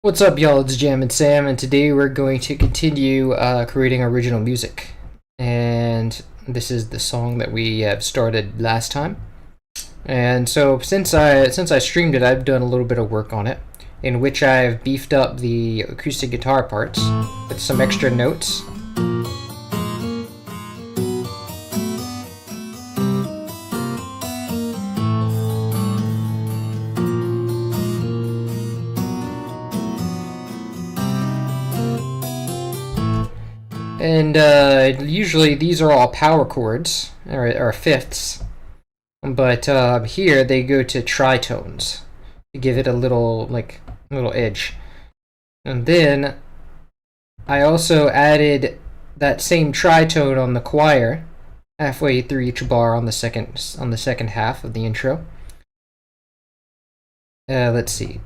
What's up, y'all? It's Jam and Sam, and today we're going to continue creating original music. And this is the song that we have started last time. And so since I streamed it, I've done a little bit of work on it, in which I've beefed up the acoustic guitar parts with some extra notes. And usually these are all power chords, or fifths, but here they go to tritones to give it a little edge. And then I also added that same tritone on the choir halfway through each bar on the second half of the intro. Let's see.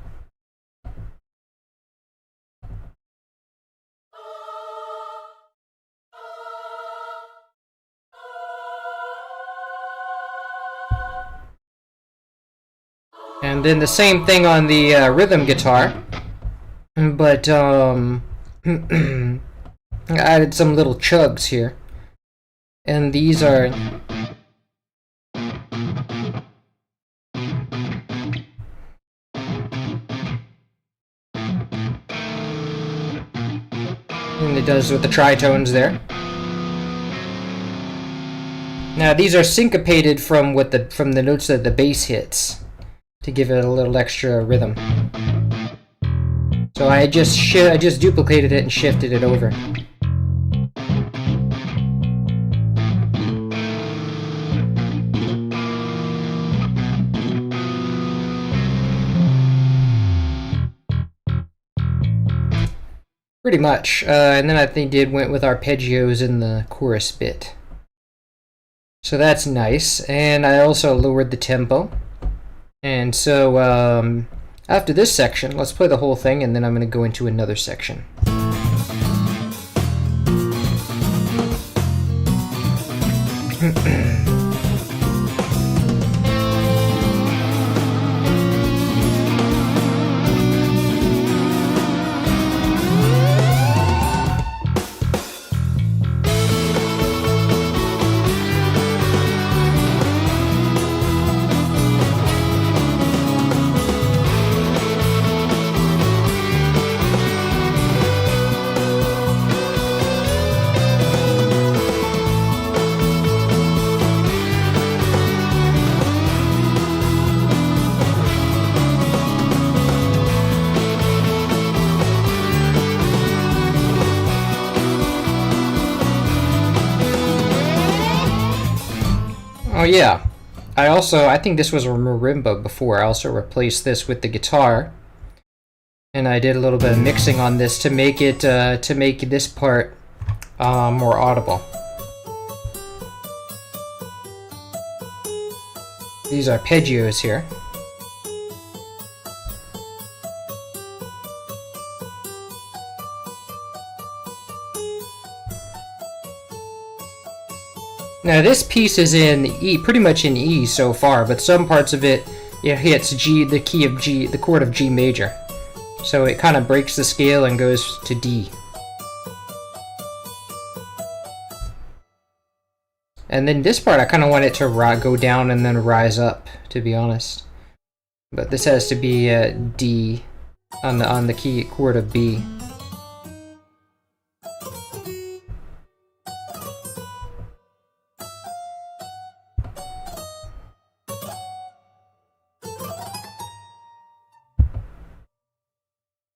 And then the same thing on the rhythm guitar, but I added some little chugs here, and these are and it does with the tritones there. Now these are syncopated from the notes that the bass hits, to give it a little extra rhythm. So I just duplicated it and shifted it over. Pretty much, and then I went with arpeggios in the chorus bit. So that's nice, and I also lowered the tempo. And so after this section, let's play the whole thing, and then I'm going to go into another section. Oh yeah, I think this was a marimba before. I also replaced this with the guitar, and I did a little bit of mixing on this to make this part more audible. These arpeggios here. Now this piece is in E, pretty much in E so far, but some parts of it hits G, the key of G, the chord of G major. So it kind of breaks the scale and goes to D. And then this part I kind of want it to go down and then rise up, to be honest. But this has to be D on the key chord of B.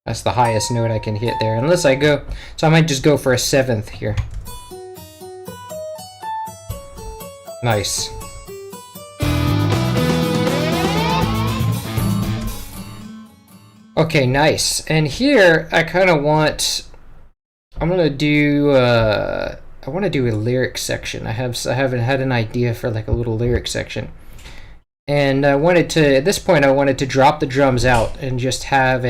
That's the highest note I can hit there, unless I go, so I might just go for a seventh here. Nice. Okay, nice. And here I kind of want, I want to do a lyric section. I haven't had an idea for like a little lyric section. And I wanted to, at this point, I wanted to drop the drums out and just have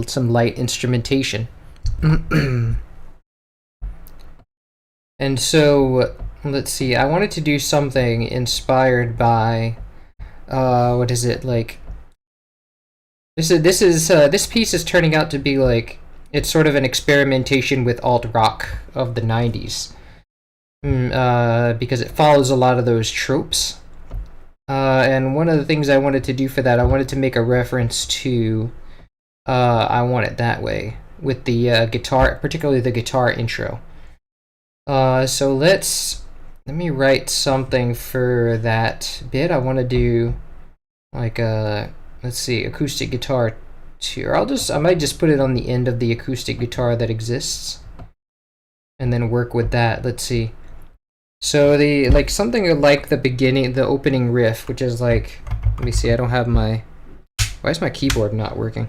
some light instrumentation. And so, let's see, I wanted to do something inspired by, what is it, like This piece is turning out to be like it's sort of an experimentation with alt rock of the '90s, because it follows a lot of those tropes. And one of the things I wanted to do for that, I wanted to make a reference to I Want It That Way with the guitar, particularly the guitar intro. So let me write something for that bit. I want to do like let's see, acoustic guitar tier. I might just put it on the end of the acoustic guitar that exists, and then work with that. Let's see. So the like something like the beginning, the opening riff, which is like, let me see. I don't have my. Why is my keyboard not working?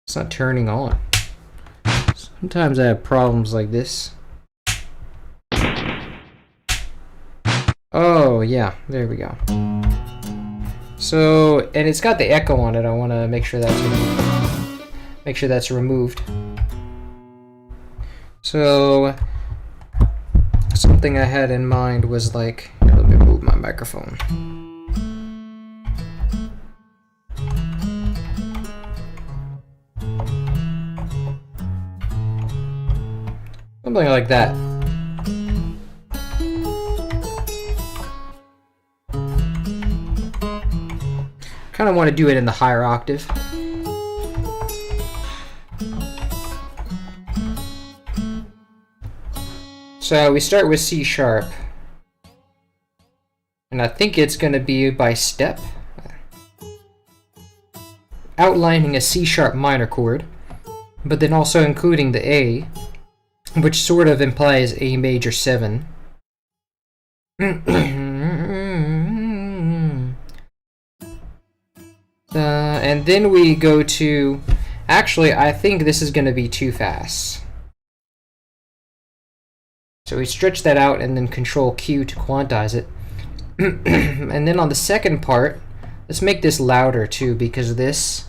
It's not turning on. Sometimes I have problems like this. Oh yeah, there we go. So, and it's got the echo on it. I want to make sure that's removed. So, something I had in mind was like, let me move my microphone. Something like that. Kind of want to do it in the higher octave. So we start with C sharp. And I think it's going to be by step. Outlining a C sharp minor chord, but then also including the A, which sort of implies A major 7. And then we go to, actually, I think this is going to be too fast. So we stretch that out and then Control Q to quantize it. And then on the second part, let's make this louder too, because this,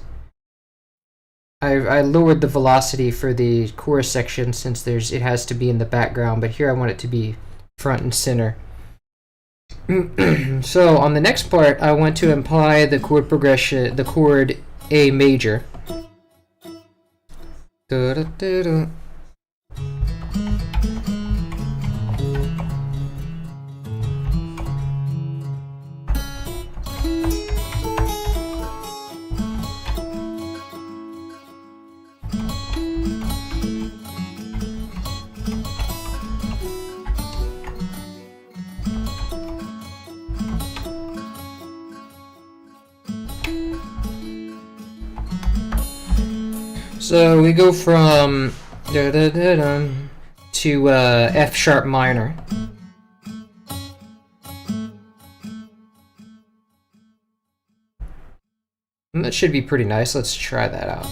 I lowered the velocity for the chorus section since it has to be in the background, but here I want it to be front and center. So on the next part, I want to imply the chord progression, the chord A major. So we go from to F sharp minor. And that should be pretty nice. Let's try that out.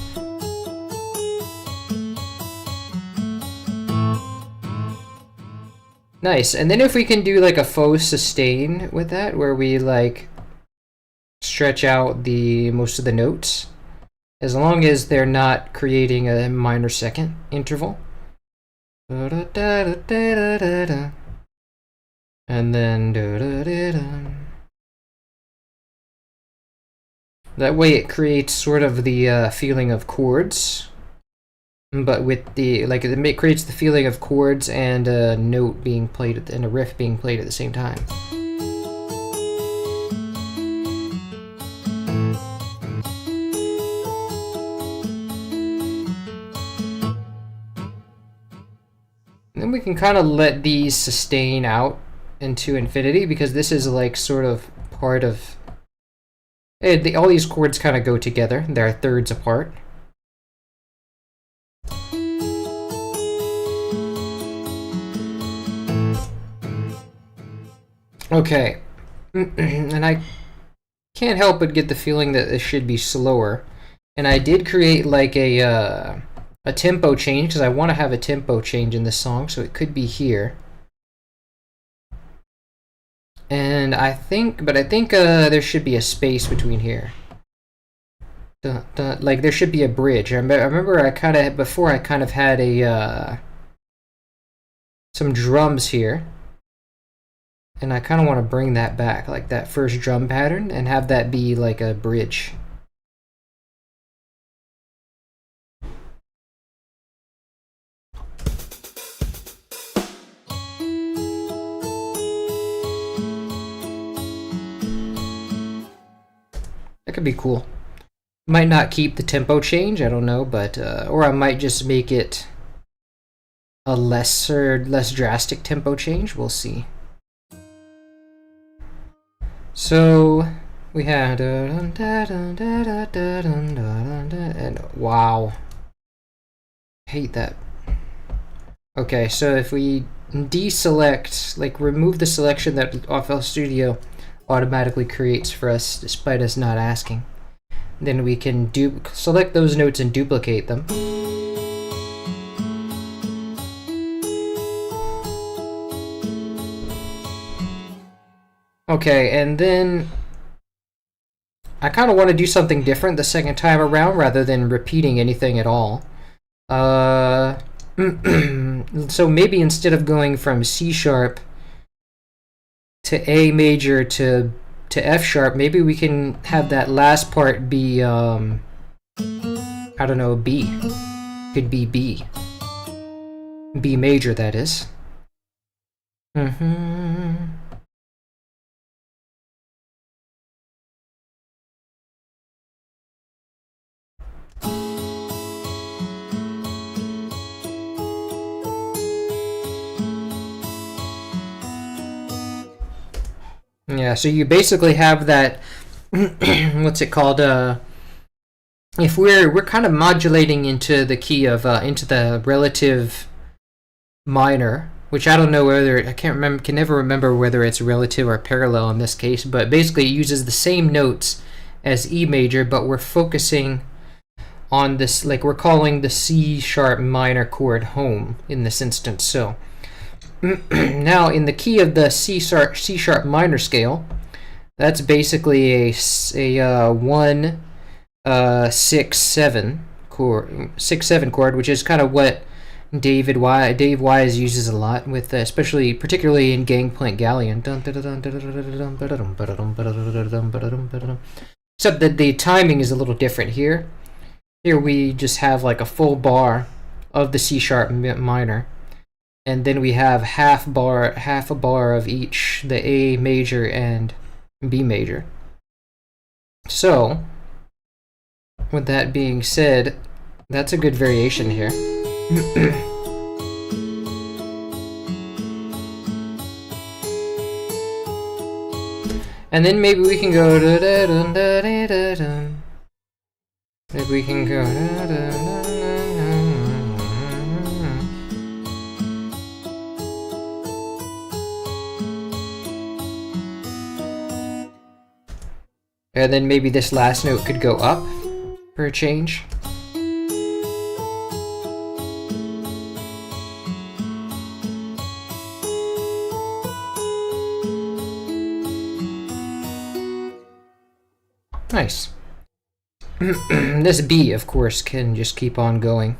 Nice. And then if we can do like a faux sustain with that, where we like stretch out the most of the notes, as long as they're not creating a minor second interval. And then that way it creates sort of the feeling of chords, but with the like it creates the feeling of chords and a note being played and a riff being played at the same time. Then we can kind of let these sustain out into infinity, because this is like sort of part of all these chords kind of go together. They're thirds apart. Okay. And I can't help but get the feeling that this should be slower. And I did create like a tempo change, because I want to have a tempo change in this song, so it could be here. And I think there should be a space between here. Like there should be a bridge. I remember I kind of had a some drums here, and I kind of want to bring that back, like that first drum pattern, and have that be like a bridge. That could be cool. Might not keep the tempo change, I don't know, but or I might just make it a less drastic tempo change. We'll see. So we had and wow, hate that. Okay, so if we deselect, like remove the selection that FLStudio automatically creates for us despite us not asking, then we can select those notes and duplicate them. Okay, and then I kind of want to do something different the second time around rather than repeating anything at all. So maybe instead of going from C sharp to A major to F sharp, maybe we can have that last part be I don't know, B. Could be B. B major, that is. Yeah, so you basically have that what's it called? If we're kind of modulating into the key of into the relative minor, which I don't know whether I can never remember whether it's relative or parallel in this case, but basically it uses the same notes as E major, but we're focusing on this, like we're calling the C sharp minor chord home in this instance. So now in the key of the C sharp minor scale, that's basically a 1 6 7 chord, 6/7 chord, which is kind of what Dave Wise uses a lot with, particularly in Gangplank Galleon. Except that the timing is a little different here. Here we just have like a full bar of the C sharp minor, and then we have half a bar of each, the A major and B major. So, with that being said, that's a good variation here. And then maybe we can go maybe we can go and then maybe this last note could go up for a change. Nice. This B, of course, can just keep on going.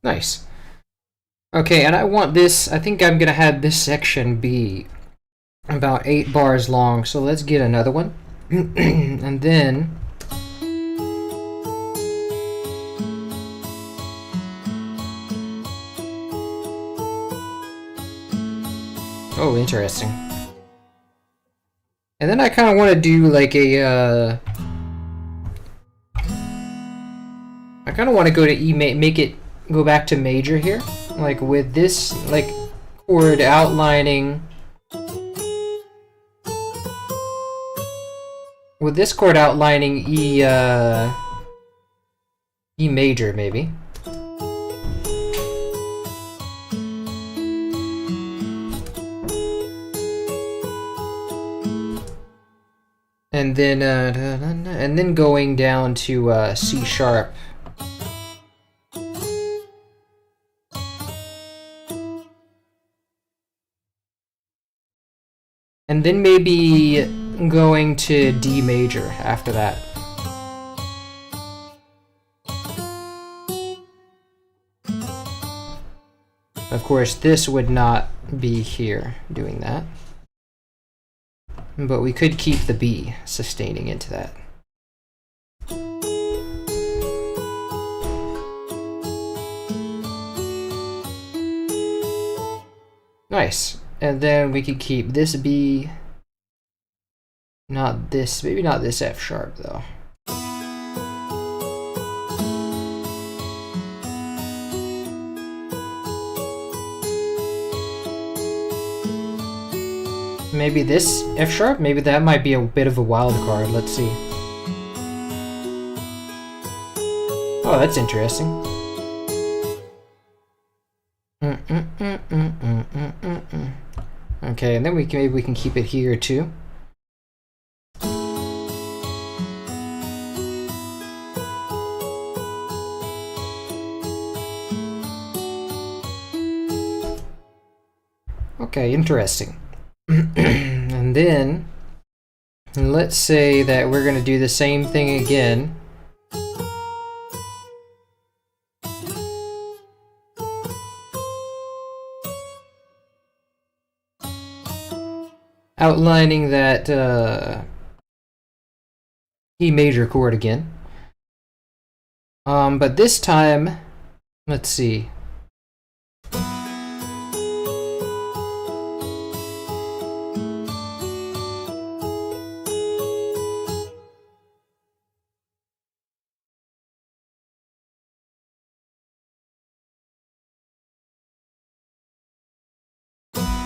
Nice. Okay, and I want this, I think I'm gonna have this section be about 8 bars long, so let's get another one. And then oh, interesting. And then I kind of want to do like a I kind of want to go to E, make it go back to major here, like with this like chord outlining. With this chord outlining E major, maybe. And then going down to C sharp. And then maybe going to D major after that. Of course, this would not be here doing that. But we could keep the B sustaining into that. Nice. And then we could keep this B. Not this, maybe not this F sharp though. Maybe this F sharp? Maybe that might be a bit of a wild card. Let's see. Oh, that's interesting. Okay, and then maybe we can keep it here too. Okay, interesting. And then let's say that we're going to do the same thing again. Outlining that E major chord again. But this time, let's see.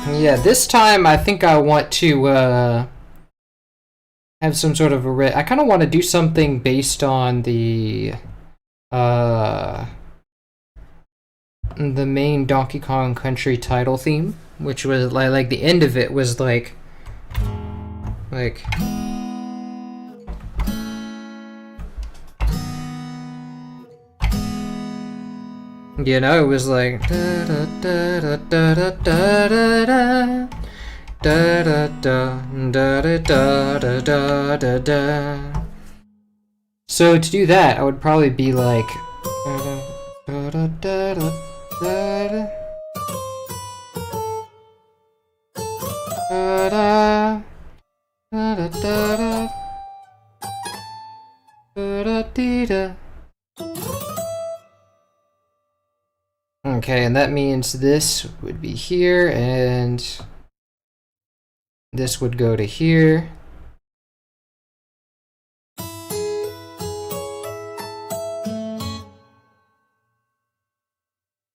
Yeah, this time I think I want to have some sort of I kind of want to do something based on the main Donkey Kong Country title theme, which was like the end of it was like you know, it was like da da da da da da da da da da da. So to do that, I would probably be like okay, and that means this would be here, and this would go to here.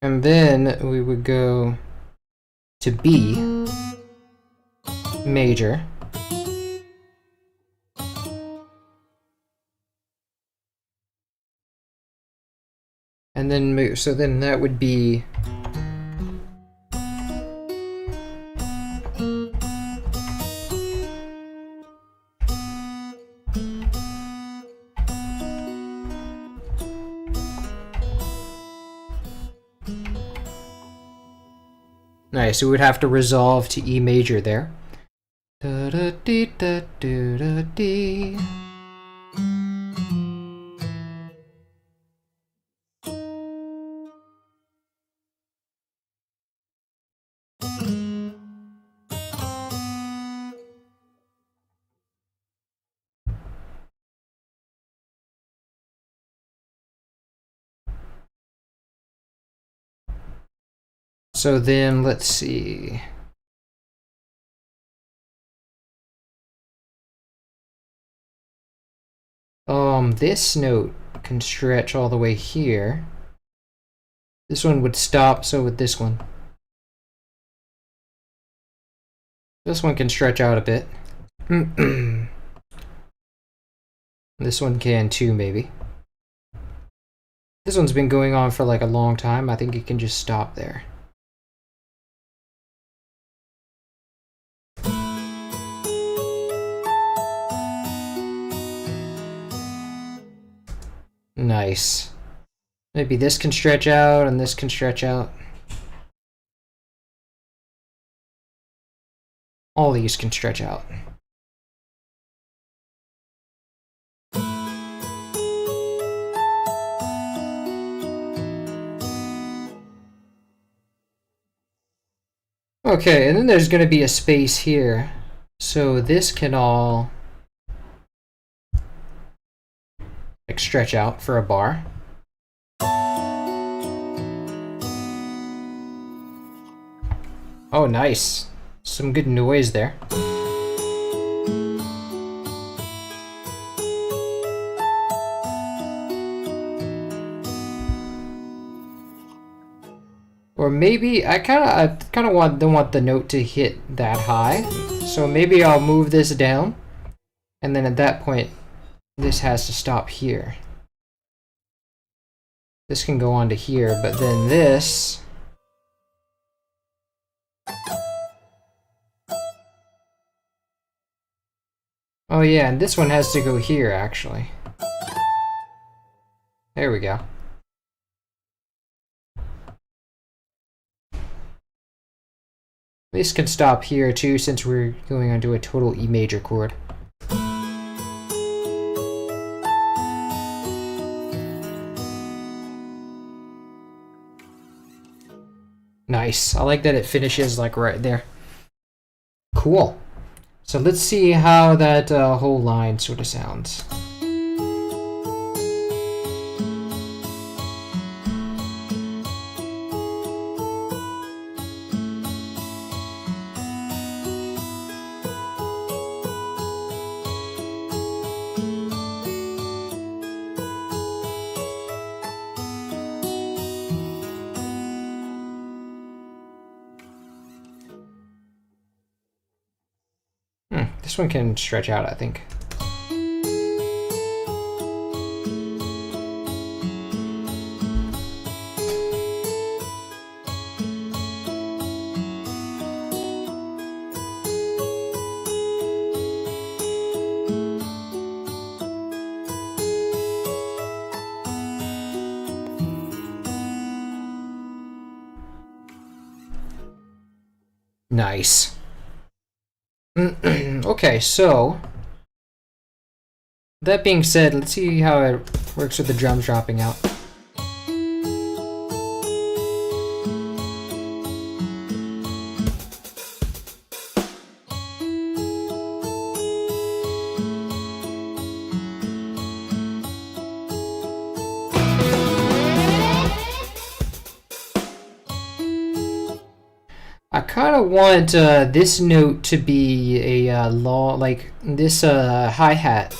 And then we would go to B major. And then, so then that would be nice. We would have to resolve to E major there. Da da dee da do da dee. So then let's see. This note can stretch all the way here. This one would stop, so would this one. This one can stretch out a bit. This one can too, maybe. This one's been going on for like a long time. I think it can just stop there. Nice. Maybe this can stretch out and this can stretch out. All these can stretch out. Okay, and then there's going to be a space here. So this can all like stretch out for a bar. Oh, nice. Some good noise there. Or maybe I kind of don't want the note to hit that high. So maybe I'll move this down, and then at that point, this has to stop here. This can go on to here, but then this. Oh yeah, and this one has to go here actually. There we go. This can stop here too, since we're going onto a total E major chord. Nice. I like that it finishes like right there. Cool. So let's see how that whole line sort of sounds. This one can stretch out, I think. Nice. Okay, so that being said, let's see how it works with the drums dropping out. I kind of want this note to be a long, like this hi-hat,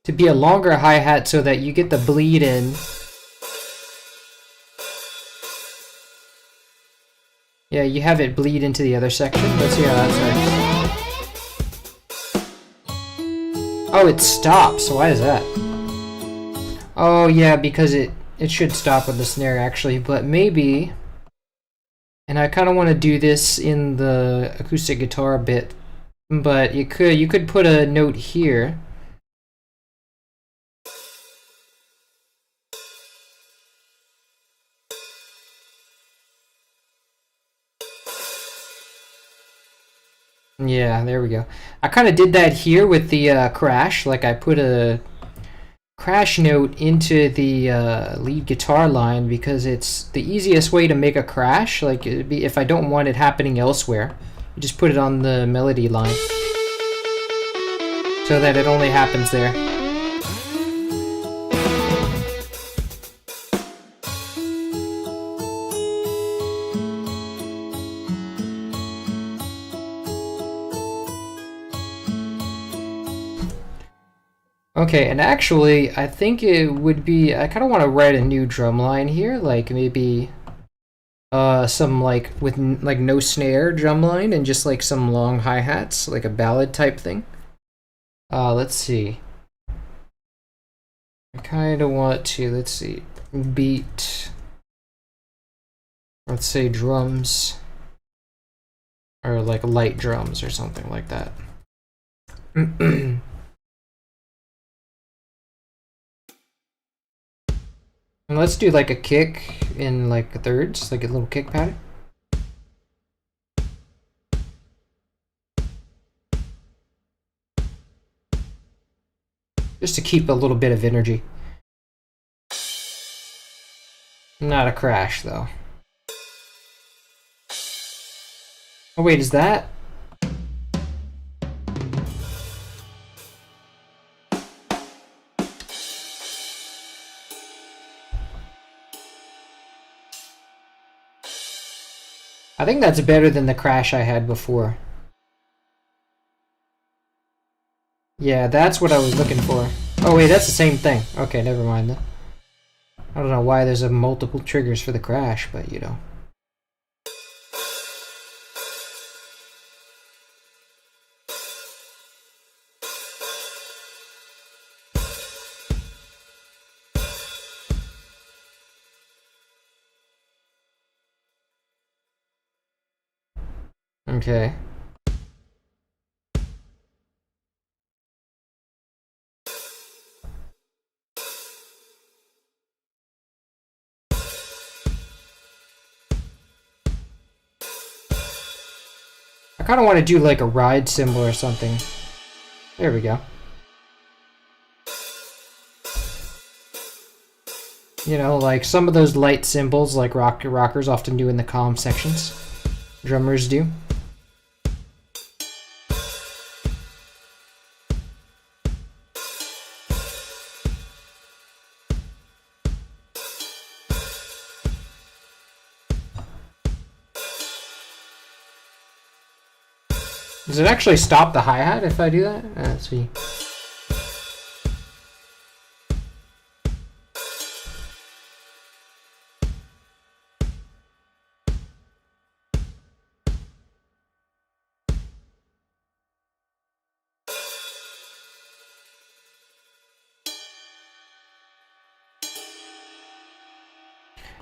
to be a longer hi-hat so that you get the bleed in. Yeah, you have it bleed into the other section. Let's see how that starts. Oh, it stops. Why is that? Oh, yeah, because it should stop with the snare, actually, but maybe... And I kind of want to do this in the acoustic guitar bit, but you could put a note here. Yeah, there we go. I kind of did that here with the crash, like I put a crash note into the lead guitar line because it's the easiest way to make a crash. Like it'd be, if I don't want it happening elsewhere, you just put it on the melody line so that it only happens there. Okay, and actually, I think it would be, I kind of want to write a new drum line here, like maybe some like with like no snare drum line and just like some long hi-hats, like a ballad type thing. Let's see. I kind of want to, let's see, beat, let's say drums, or like light drums or something like that. And let's do like a kick in like thirds, like a little kick pattern. Just to keep a little bit of energy. Not a crash though. Oh wait, is that? I think that's better than the crash I had before. Yeah, that's what I was looking for. Oh wait, that's the same thing. Okay, never mind then. I don't know why there's a multiple triggers for the crash, but you know. Okay. I kind of want to do like a ride symbol or something. There we go. You know, like some of those light symbols like rockers often do in the calm sections. Drummers do. Does it actually stop the hi-hat if I do that? Let's see.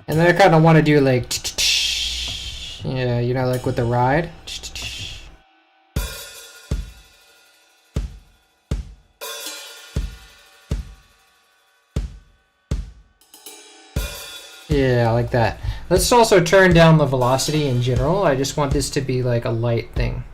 And then I kind of want to do like, yeah, you know, like with the ride. Yeah, like that. Let's also turn down the velocity in general. I just want this to be like a light thing.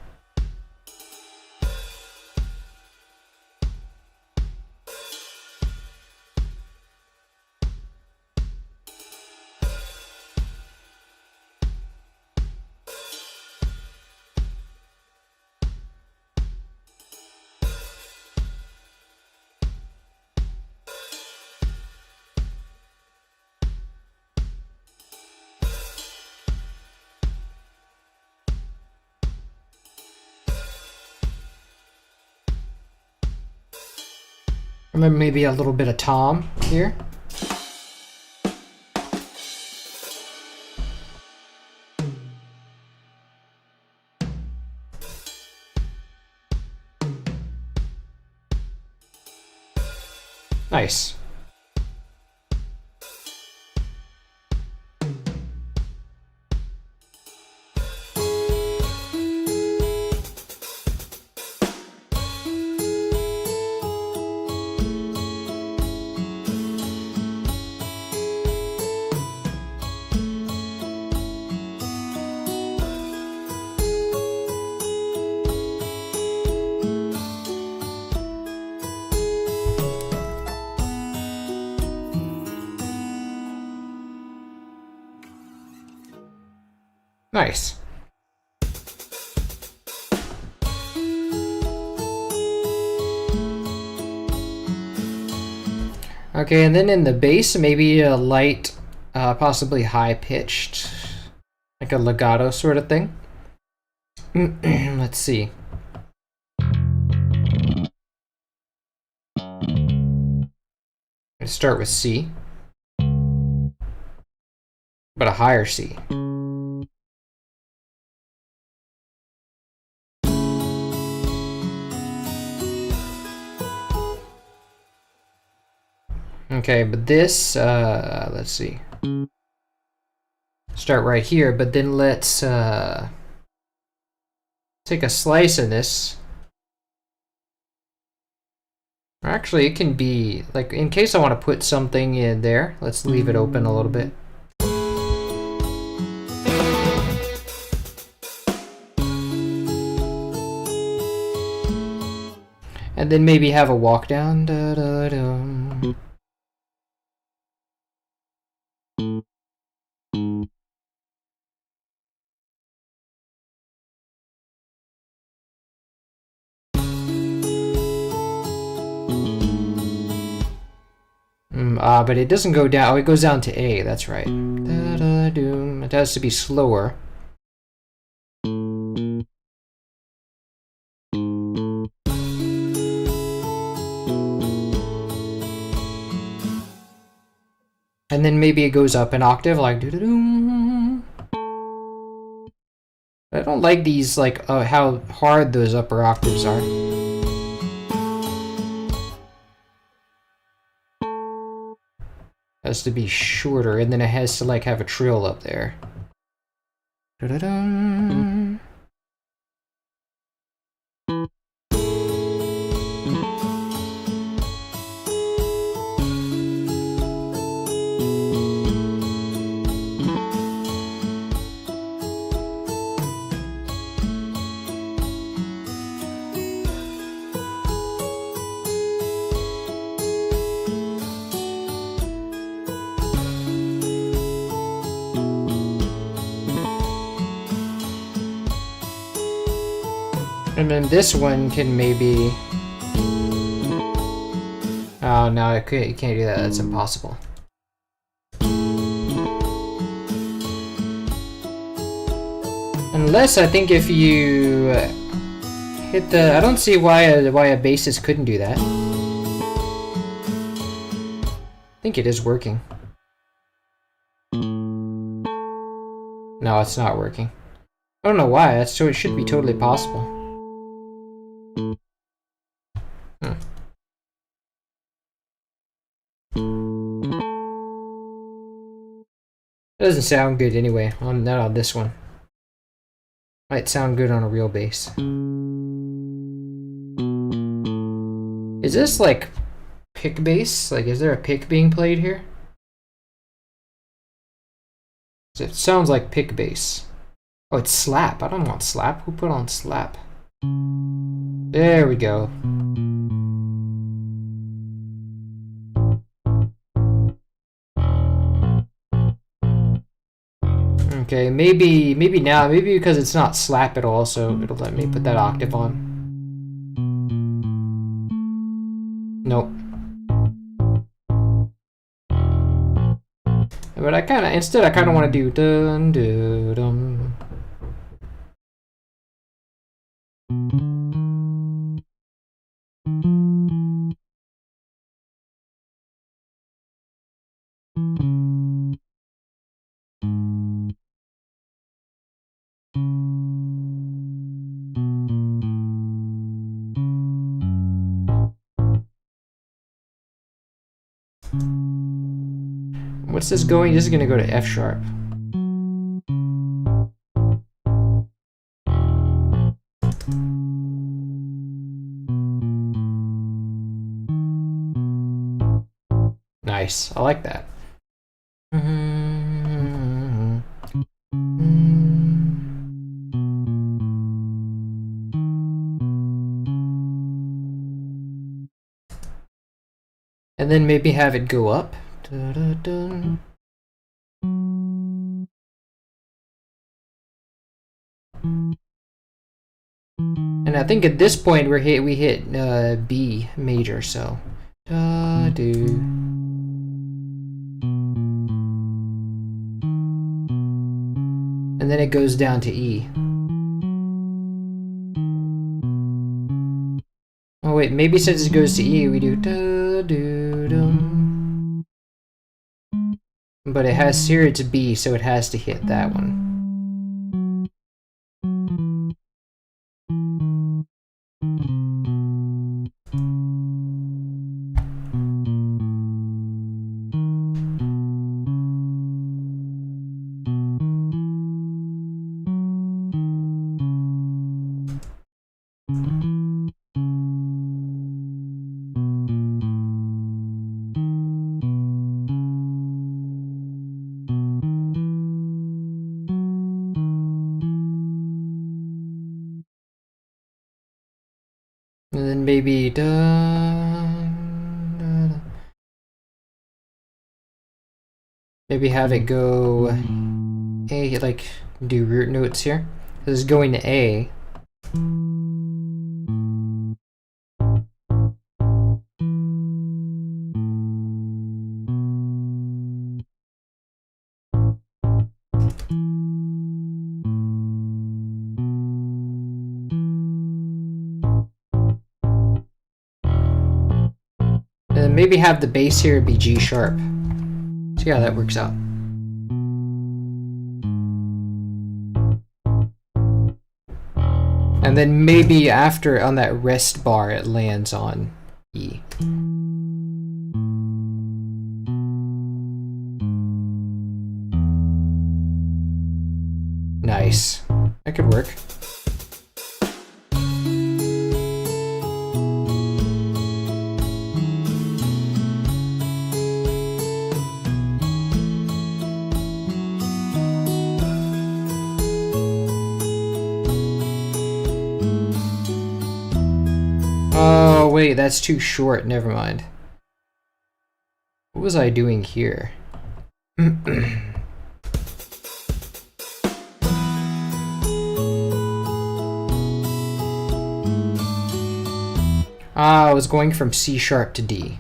And then maybe a little bit of tom here. Nice. Nice. Okay, and then in the bass, maybe a light, possibly high-pitched, like a legato sort of thing. Let's see. Let's start with C, but a higher C. Okay, but this, let's see. Start right here, but then let's take a slice in this. Actually, it can be, like, in case I want to put something in there, let's leave it open a little bit. And then maybe have a walk down. Da, da, da. But it doesn't go down. Oh, it goes down to A. That's right. Da, da, doom. It has to be slower. And then maybe it goes up an octave, like doo-doo-doo. I don't like these, like, how hard those upper octaves are. It has to be shorter, and then it has to, like, have a trill up there. Da-da-dum. And then this one can maybe... Oh, no, you can't do that. That's impossible. Unless, I think if you hit the... I don't see why a bassist couldn't do that. I think it is working. No, it's not working. I don't know why. So it should be totally possible. It doesn't sound good anyway, not on this one. Might sound good on a real bass. Is this like pick bass? Like, is there a pick being played here? It sounds like pick bass. Oh, it's slap. I don't want slap. Who put on slap? There we go. Okay, maybe now, maybe because it's not slap at all, so it'll let me put that octave on. Nope. But I kind of want to do dun dun dum. What's this going? This is gonna go to F sharp. Nice. I like that. And then maybe have it go up. Da-da-dun. And I think at this point we hit B major, so da-do. And then it goes down to E. Oh wait, maybe since it goes to E, we do da-do-dum. But it has here it's B, so it has to hit that one. And then maybe maybe have it go A, like do root notes here. This is going to A. And maybe have the bass here be G sharp. See how that works out. And then maybe after on that rest bar it lands on E. Nice. That could work. Oh, wait, that's too short. Never mind. What was I doing here? I was going from C sharp to D.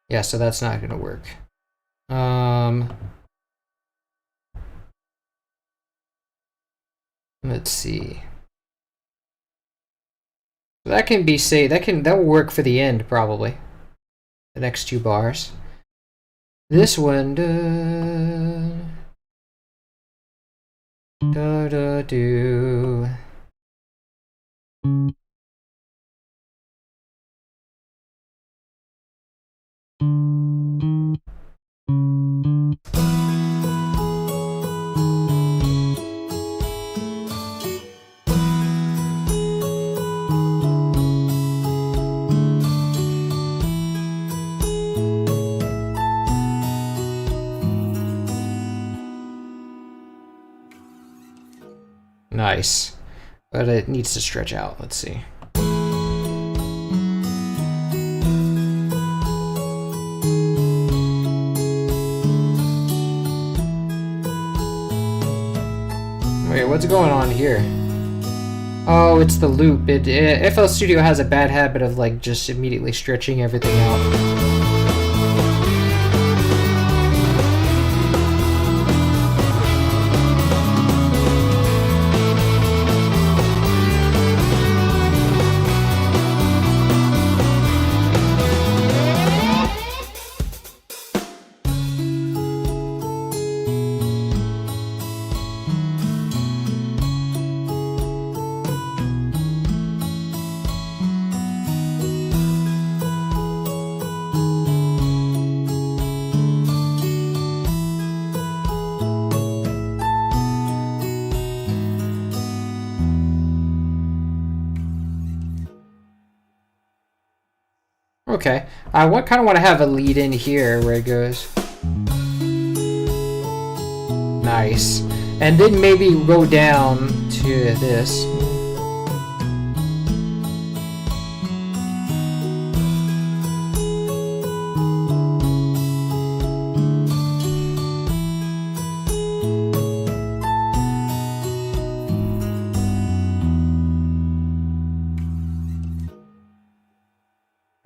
Yeah, so that's not gonna work. Let's see. That can be that will work for the end probably. The next two bars. This one do. Nice. But it needs to stretch out. Let's see. Wait, what's going on here? Oh, it's the loop. FLStudio has a bad habit of like just immediately stretching everything out. Okay, I kind of want to have a lead in here where it goes. Nice. And then maybe go down to this.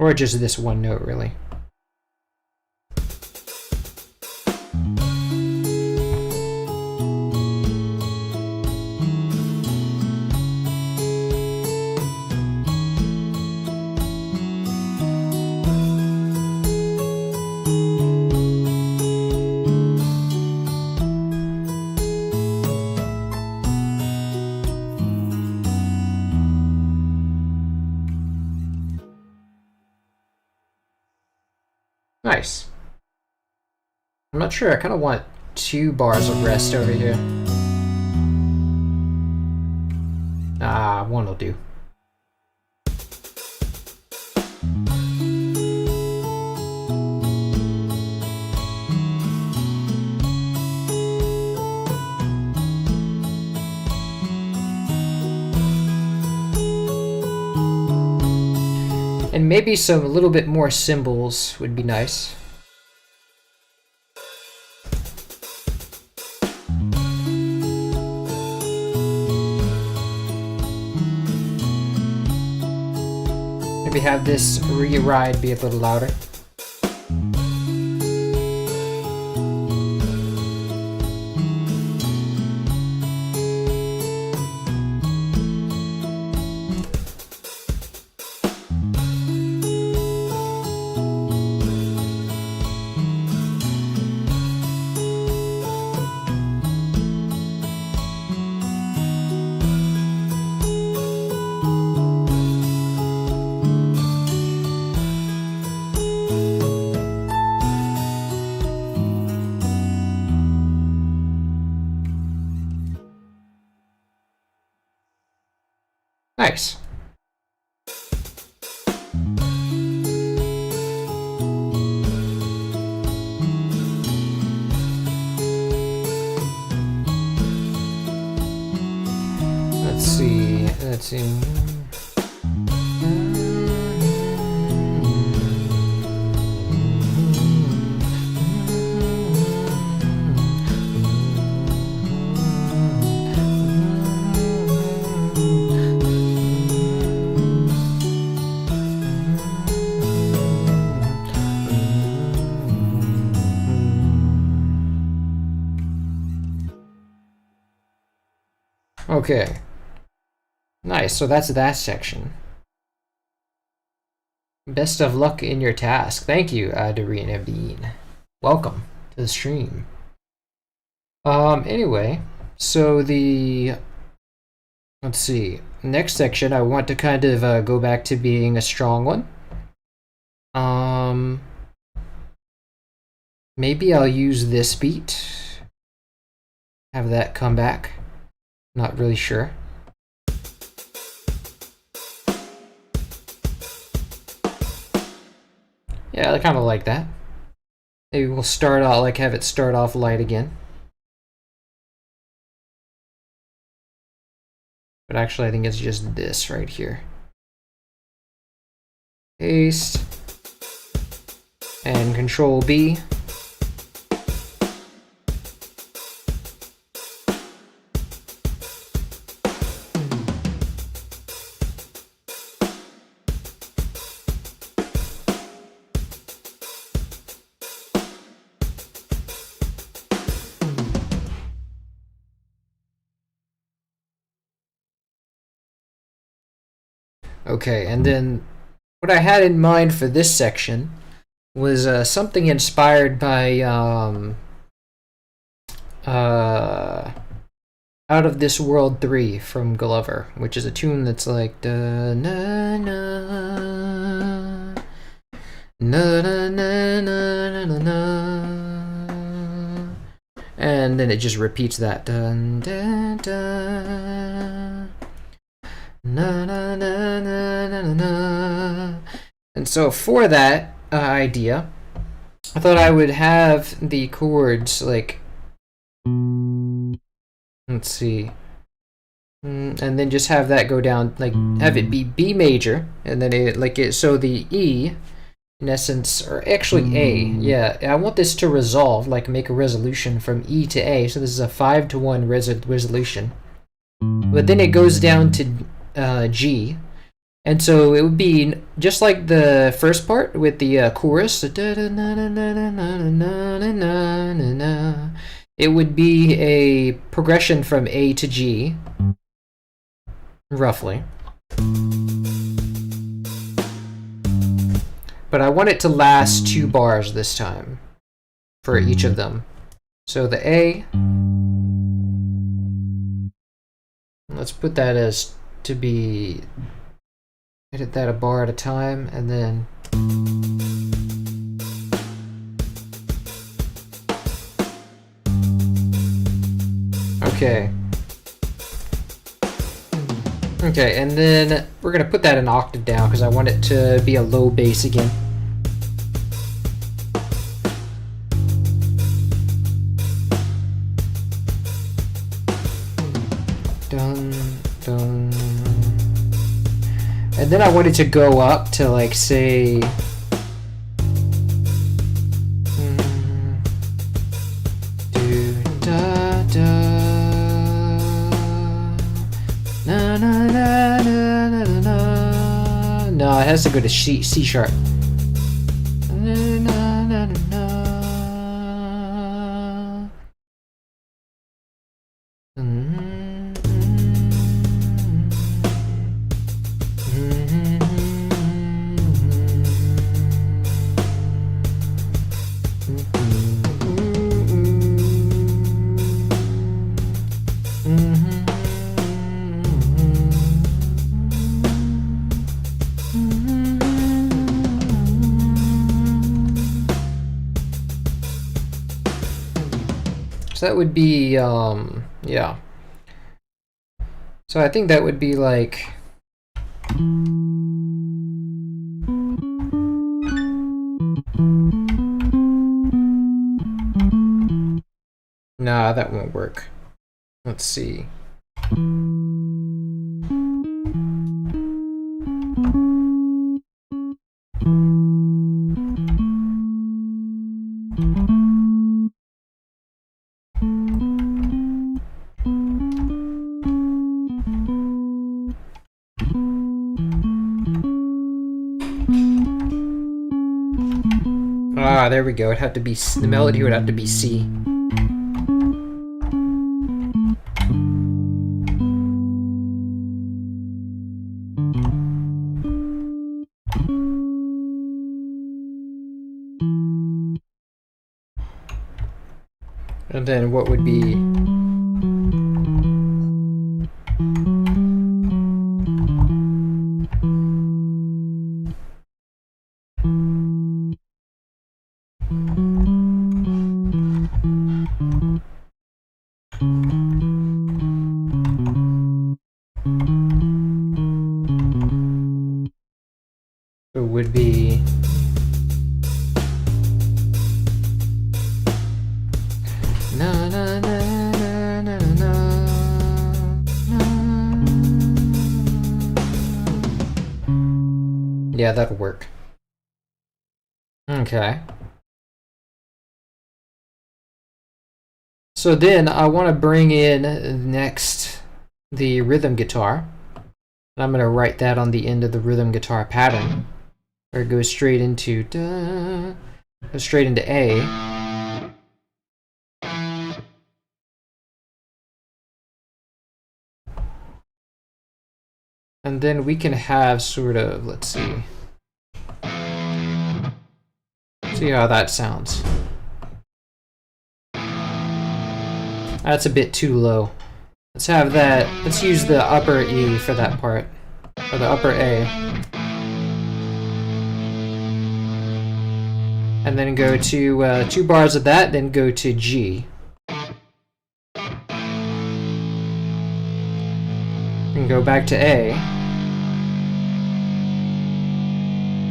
Or just this one note, really. Nice. I'm not sure, I kind of want 2 bars of rest over here. Ah, 1 will do. And maybe a little bit more cymbals would be nice. Maybe have this re-ride be a little louder. let's see. Okay. Nice, so that's that section. Best of luck in your task. Thank you, Adarina Bean. Welcome to the stream. Anyway, so let's see. Next section, I want to kind of go back to being a strong one. Maybe I'll use this beat. Have that come back. Not really sure. Yeah, I kind of like that. Maybe we'll start out, like, have it start off light again. But actually, I think it's just this right here. Paste. And Control B. Okay, and then what I had in mind for this section was something inspired by Out of This World 3 from Glover, which is a tune that's like da na na na na na na na na, and then it just repeats that dun dun dun. Na na na na na na. And so for that idea, I thought I would have the chords like, let's see, and then just have that go down, like have it be B major, and then so the E, in essence, or actually A, yeah, I want this to resolve, like make a resolution from E to A, so this is a 5-to-1 resolution. But then it goes down to G, and so it would be just like the first part with the chorus. It would be a progression from A to G, roughly. But I want it to last 2 bars this time for each of them. So the A, let's put that as to be, edit that a bar at a time, and then okay, and then we're gonna put that an octave down because I want it to be a low bass again. Dun dun. And then I want it to go up to, like, say, do da da na na na na na na. No, it has to go to C sharp. Na na na na na. So that would be, yeah. So I think that would be like, nah, that won't work. Let's see. Ah, there we go. It had to be the melody would have to be C. And then what would be? It would be. Na na na na na na na. Yeah, that'll work. Okay. So then I want to bring in next the rhythm guitar. I'm going to write that on the end of the rhythm guitar pattern, where it goes straight into A. And then we can have sort of, let's see how that sounds. That's a bit too low. Let's have that, let's use the upper E for that part, or the upper A. And then go to 2 bars of that, then go to G. And go back to A.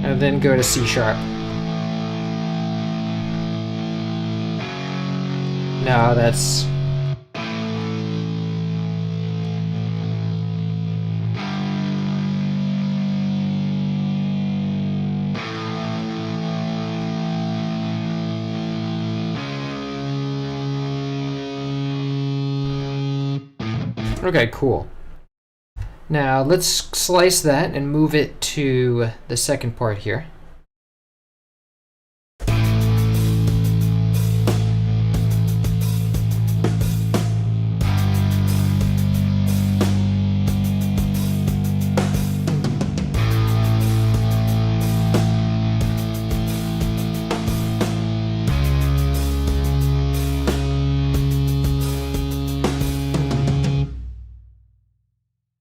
And then go to C sharp. No, that's... Okay, cool. Now let's slice that and move it to the second part here.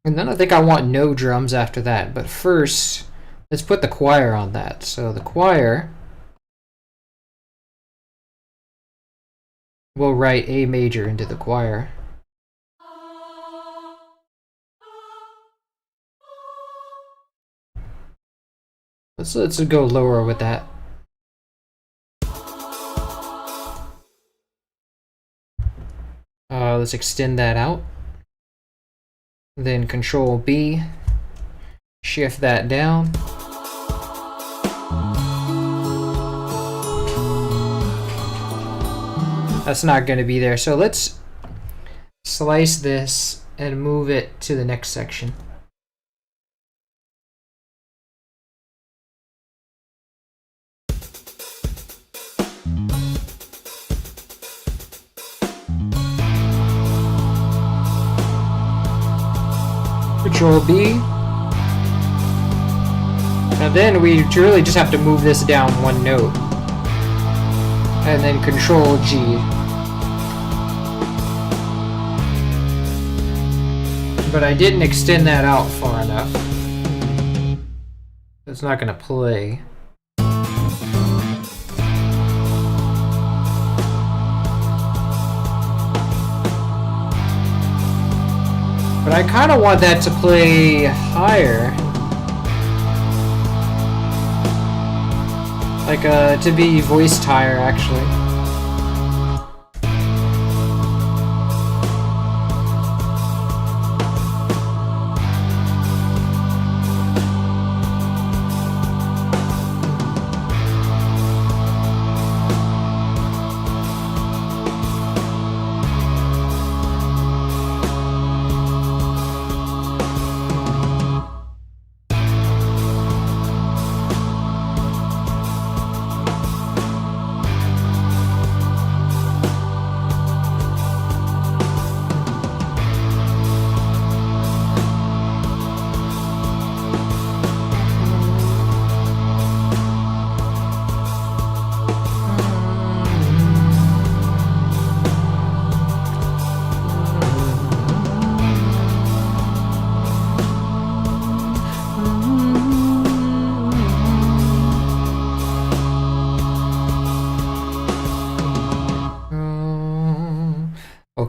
And then I think I want no drums after that. But first, let's put the choir on that. So the choir will write A major into the choir. Let's go lower with that. Let's extend that out. Then Control B, shift that down. That's not going to be there. So let's slice this and move it to the next section. Control B. And then we really just have to move this down 1 note. And then Control G. But I didn't extend that out far enough. It's not going to play. But I kind of want that to play higher. Like, to be voiced higher, actually.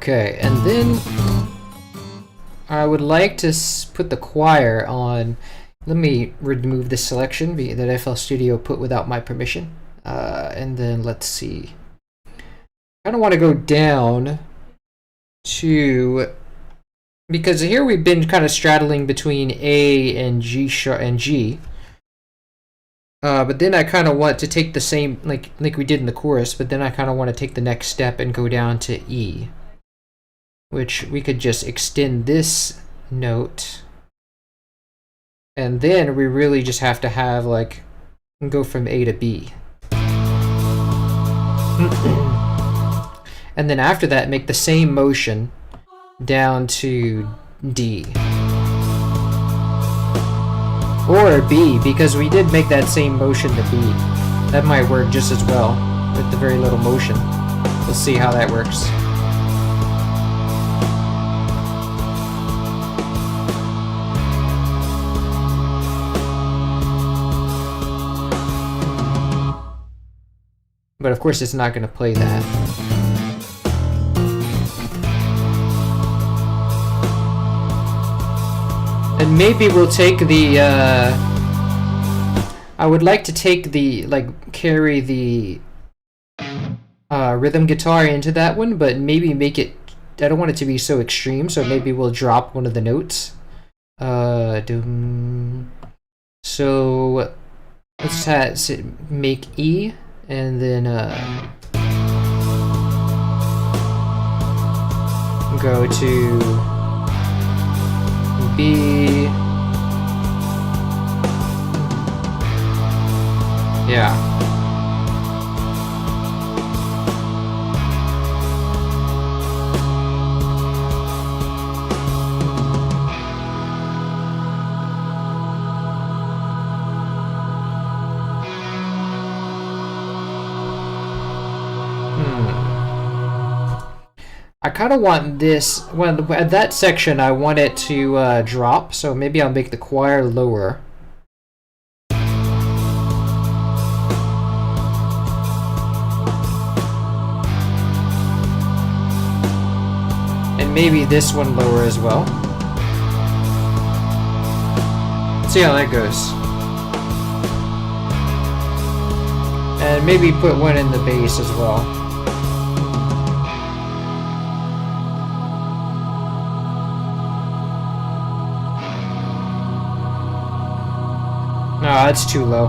Okay, and then I would like to put the choir on. Let me remove this selection that FLStudio put without my permission. And then let's see. I don't want to go down to, because here we've been kind of straddling between A and G sharp and G. But then I kind of want to take the same, like we did in the chorus, but then I kind of want to take the next step and go down to E, which we could just extend this note. And then we really just have to have, like, go from A to B. And then after that, make the same motion down to D. Or B, because we did make that same motion to B. That might work just as well with the very little motion. We'll see how that works. But of course it's not going to play that. And maybe we'll take the, I would like to take the, like, carry the rhythm guitar into that one, but maybe make it, I don't want it to be so extreme, so maybe we'll drop one of the notes. So let's make E, and then go to B. Yeah. I kind of want this, well, at that section I want it to drop, so maybe I'll make the choir lower. And maybe this one lower as well. See how that goes. And maybe put one in the bass as well. No, that's too low.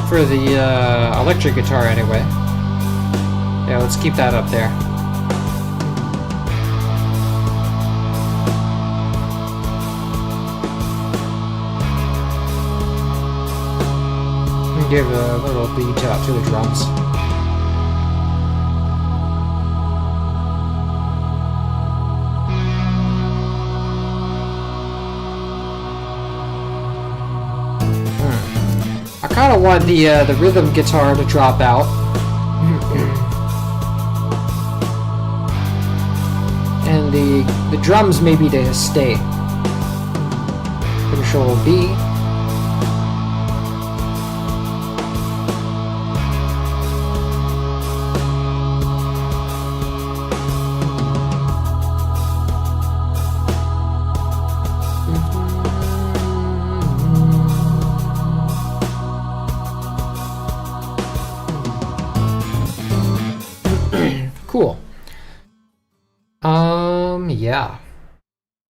For the electric guitar anyway. Yeah, let's keep that up there. And give a little beat out to the drums. I kind of want the rhythm guitar to drop out. And the drums maybe to stay. Control B. Cool. Yeah.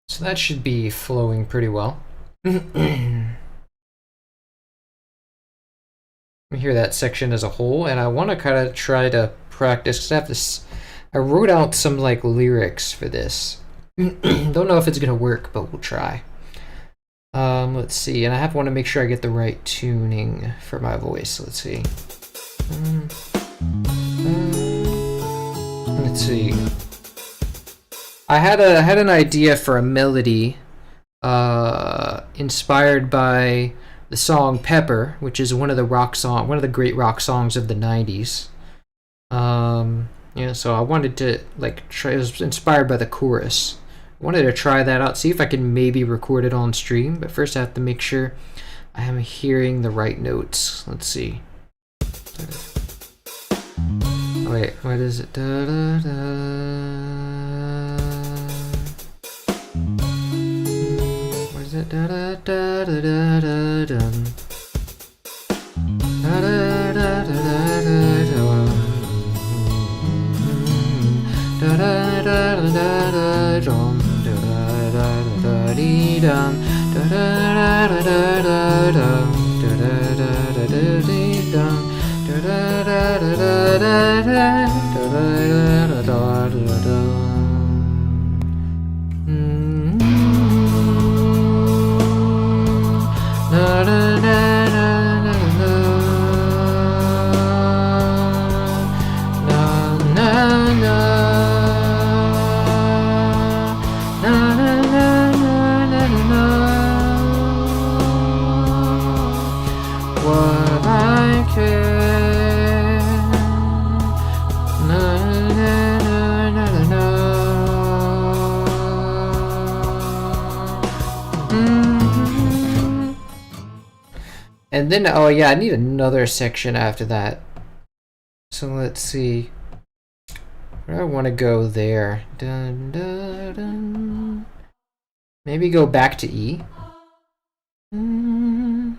So that should be flowing pretty well. Let me hear that section as a whole, and I want to kind of try to practice, because I have this, I wrote out some, like, lyrics for this. Don't know if it's gonna work, but we'll try. Let's see, and I want to make sure I get the right tuning for my voice. Let's see. Let's see. I had an idea for a melody inspired by the song Pepper, which is one of the great rock songs of the 90s. Yeah, so I wanted to, like, try, it was inspired by the chorus. I wanted to try that out, see if I can maybe record it on stream, but first I have to make sure I am hearing the right notes. Let's see. Wait, what is it? Da, da, da. What is it? Da, da, da, da, da, da, da. Da, da, da, da, da, da. Da, da, da, da, da, da. Dum, da da da da da dum, da da da da da dee dum, da da da da da da da, da da da da da da. Da da da da da da, na na. What I can. Na, na, na, na, na, na. And then, oh yeah, I need another section after that. So let's see. Where do I want to go there? Dun, dun, dun. Maybe go back to E. And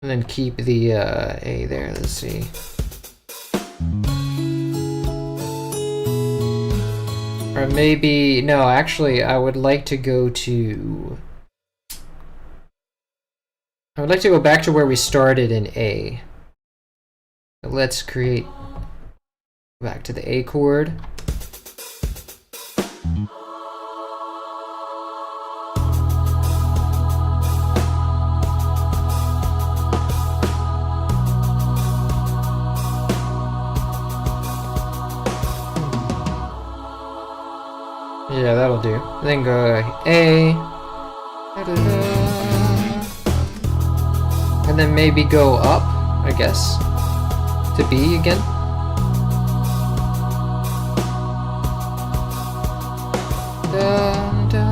then keep the A there. Let's see. Or maybe, no, actually, I would like to go to... I would like to go back to where we started in A. Let's create... Back to the A chord. Yeah, that'll do. Then go A. And then maybe go up, I guess, to B again. Dun, dun.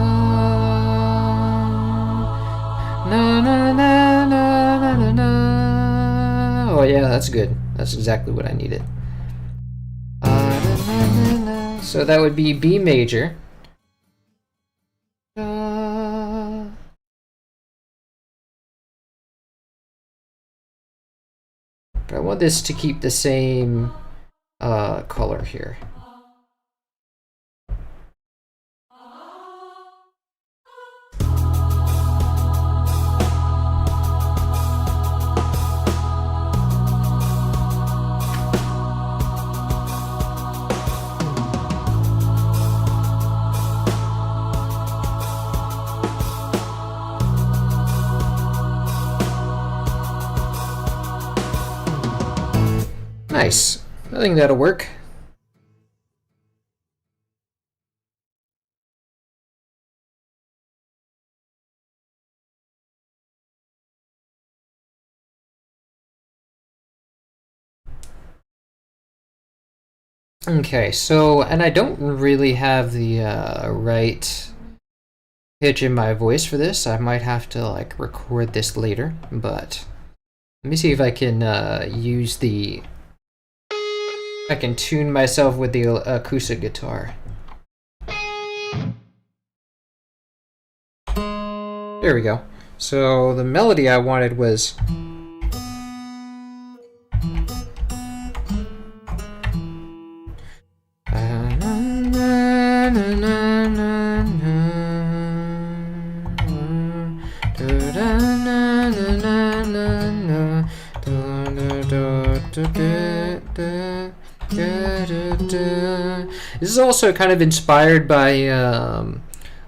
Na, na, na, na, na, na, na. Oh yeah, that's good. That's exactly what I needed. So that would be B major. But I want this to keep the same color here. Nice. I think that'll work. Okay, so, and I don't really have the right pitch in my voice for this. I might have to like record this later, but let me see if I can use the... I can tune myself with the acoustic guitar. There we go. So the melody I wanted was... This is also kind of inspired by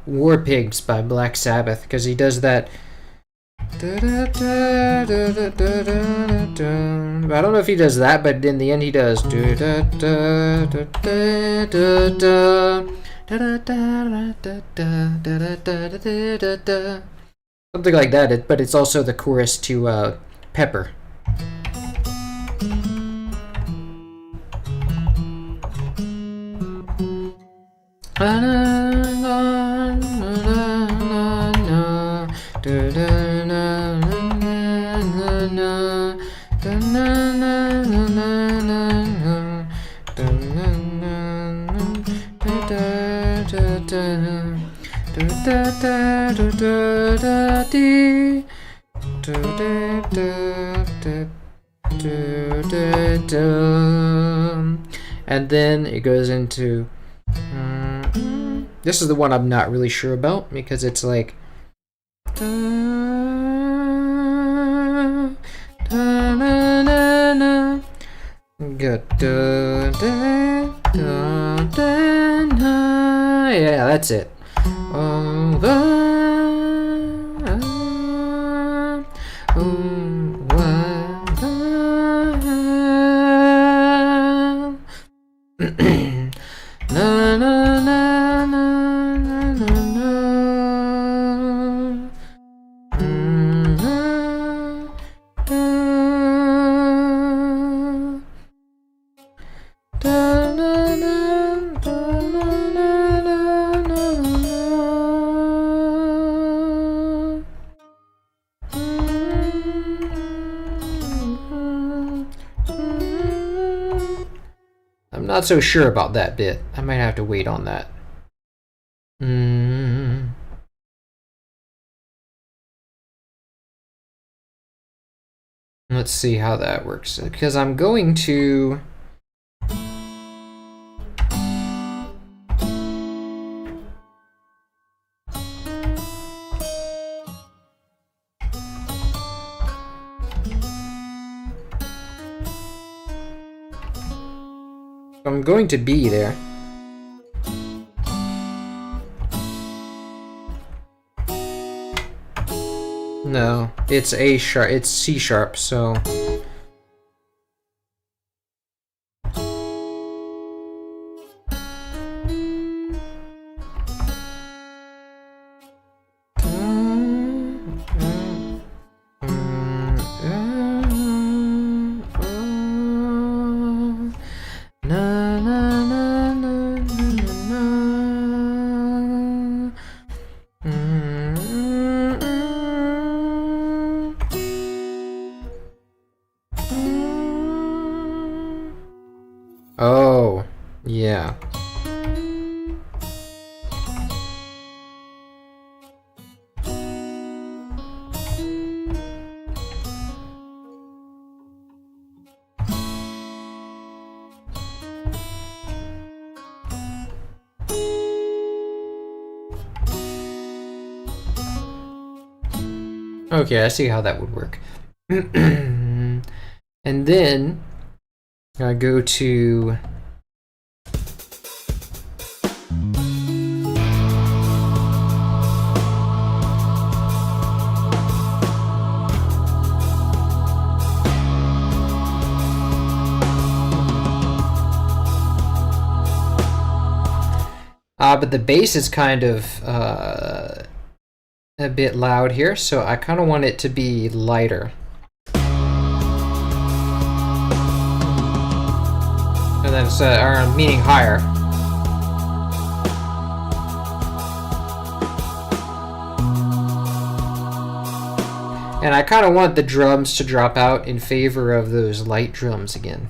War Pigs by Black Sabbath, because he does that. I don't know if he does that, but in the end he does. Something like that, but it's also the chorus to Pepper. And then it goes into this is the one I'm not really sure about because it's like good. Yeah, that's it. I'm not so sure about that bit. I might have to wait on that. Let's see how that works. Because I'm going to... I'm going to be there. No, it's A sharp, it's C sharp, so... Oh, yeah. Okay, I see how that would work. And then I go to but the bass is kind of a bit loud here, so I kind of want it to be lighter. And then it's meaning higher. And I kind of want the drums to drop out in favor of those light drums again.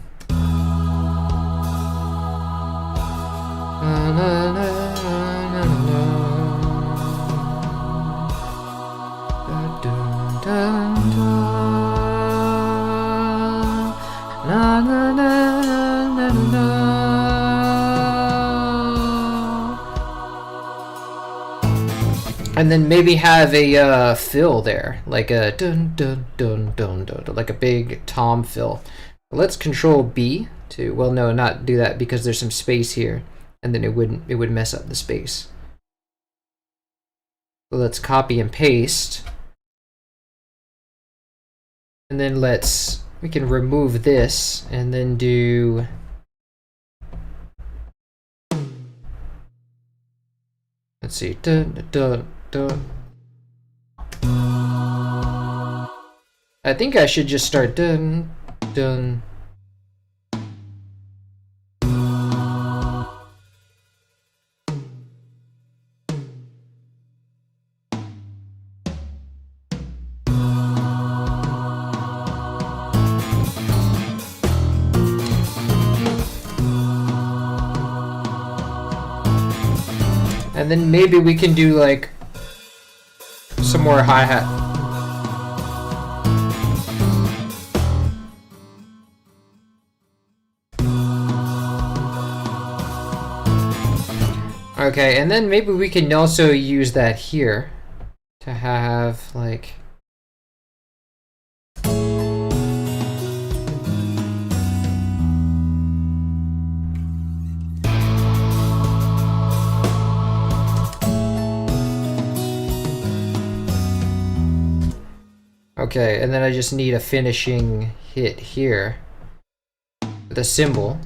And then maybe have a fill there, like a dun dun dun dun dun, like a big tom fill. Let's Control B to, well, no, not do that because there's some space here, and then it would mess up the space. So let's copy and paste, and then we can remove this, and then do. Let's see, dun dun dun. I think I should just start dun dun. And then maybe we can do like some more hi-hat. Okay, and then maybe we can also use that here to have like okay, and then I just need a finishing hit here with a cymbal.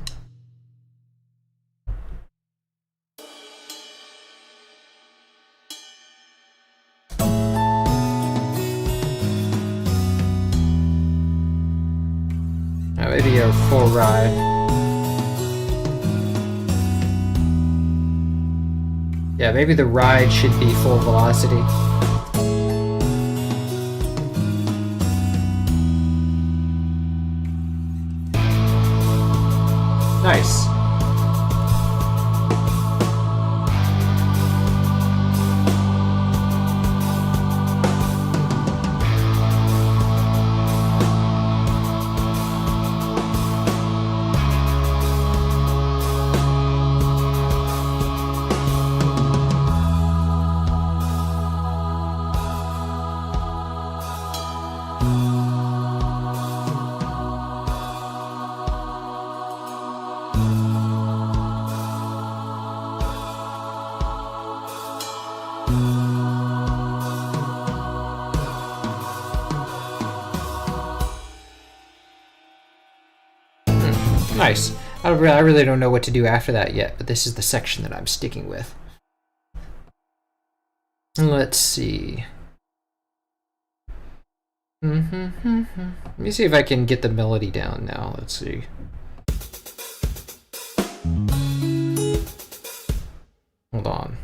Maybe a full ride. Yeah, maybe the ride should be full velocity. Nice. Nice. I really don't know what to do after that yet, but this is the section that I'm sticking with. Let's see. Let me see if I can get the melody down now. Let's see. Hold on.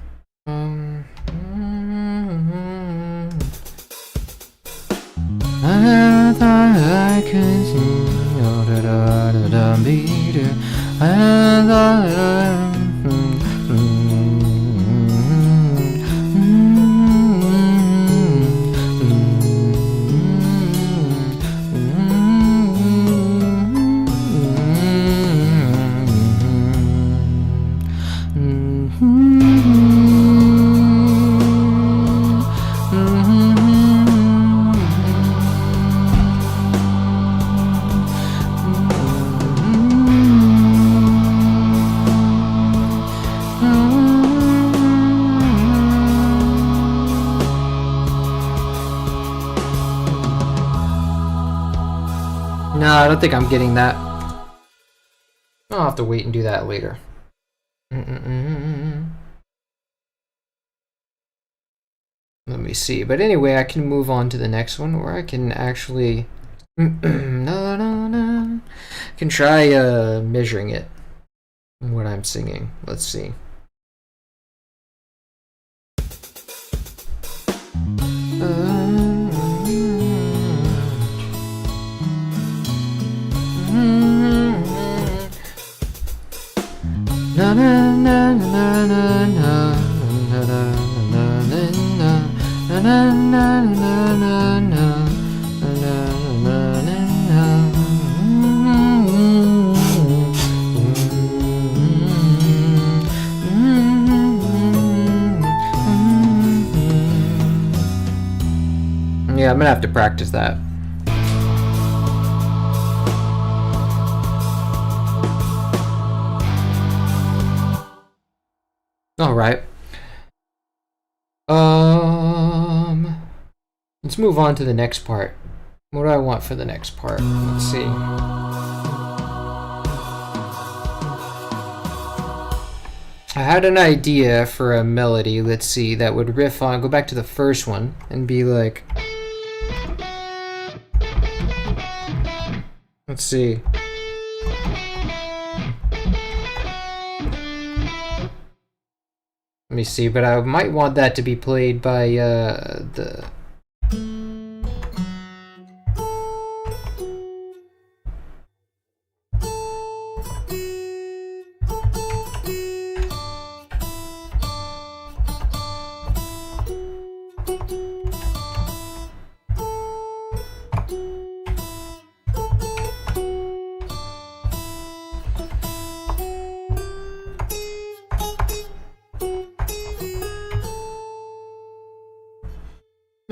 I thought I could see. No, I don't think I'm getting that. I'll have to wait and do that later. Let me see. But anyway, I can move on to the next one where I can actually can try measuring it, what I'm singing. Let's see. Yeah, I'm gonna have to practice that. All right. Let's move on to the next part. What do I want for the next part? Let's see. I had an idea for a melody, let's see, that would riff on, go back to the first one, and be like... Let's see. Let me see, but I might want that to be played by the...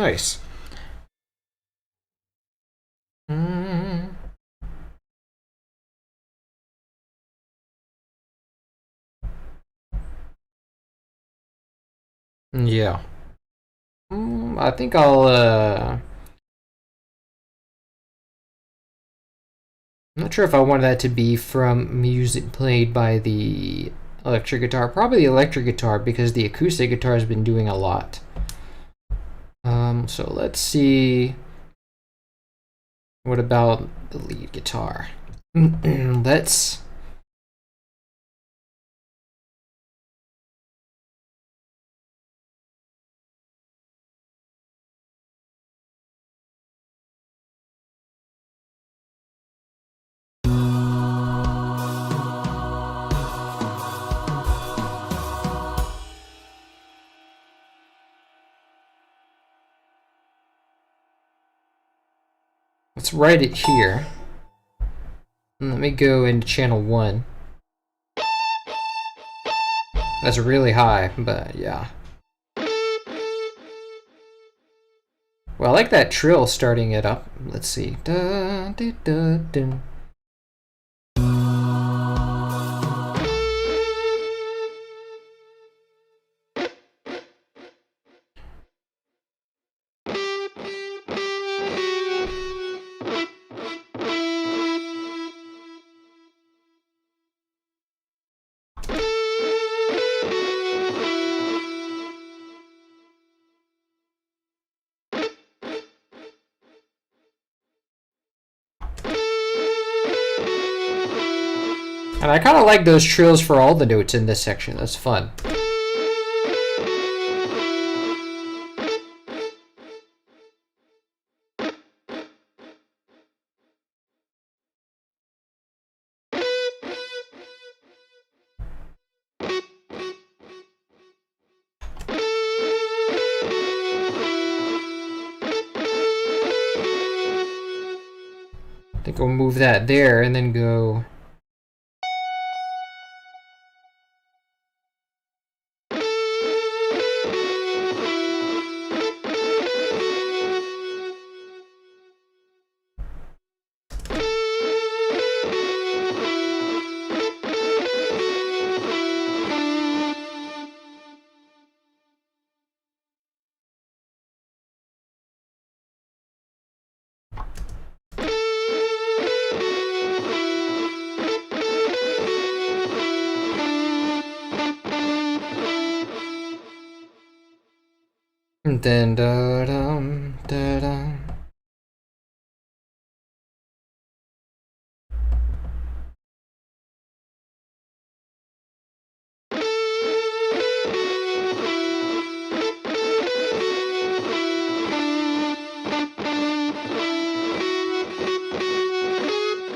nice. Mm. Yeah. I think I'm not sure if I wanted that to be from music played by the electric guitar. Probably the electric guitar because the acoustic guitar has been doing a lot. So let's see. What about the lead guitar? Let's. Let's write it here. And let me go into channel 1. That's really high, but yeah. Well, I like that trill starting it up. Let's see. Da, da, da, da. And I kind of like those trills for all the notes in this section. That's fun. I think we'll move that there and then go. And then da dum da dum.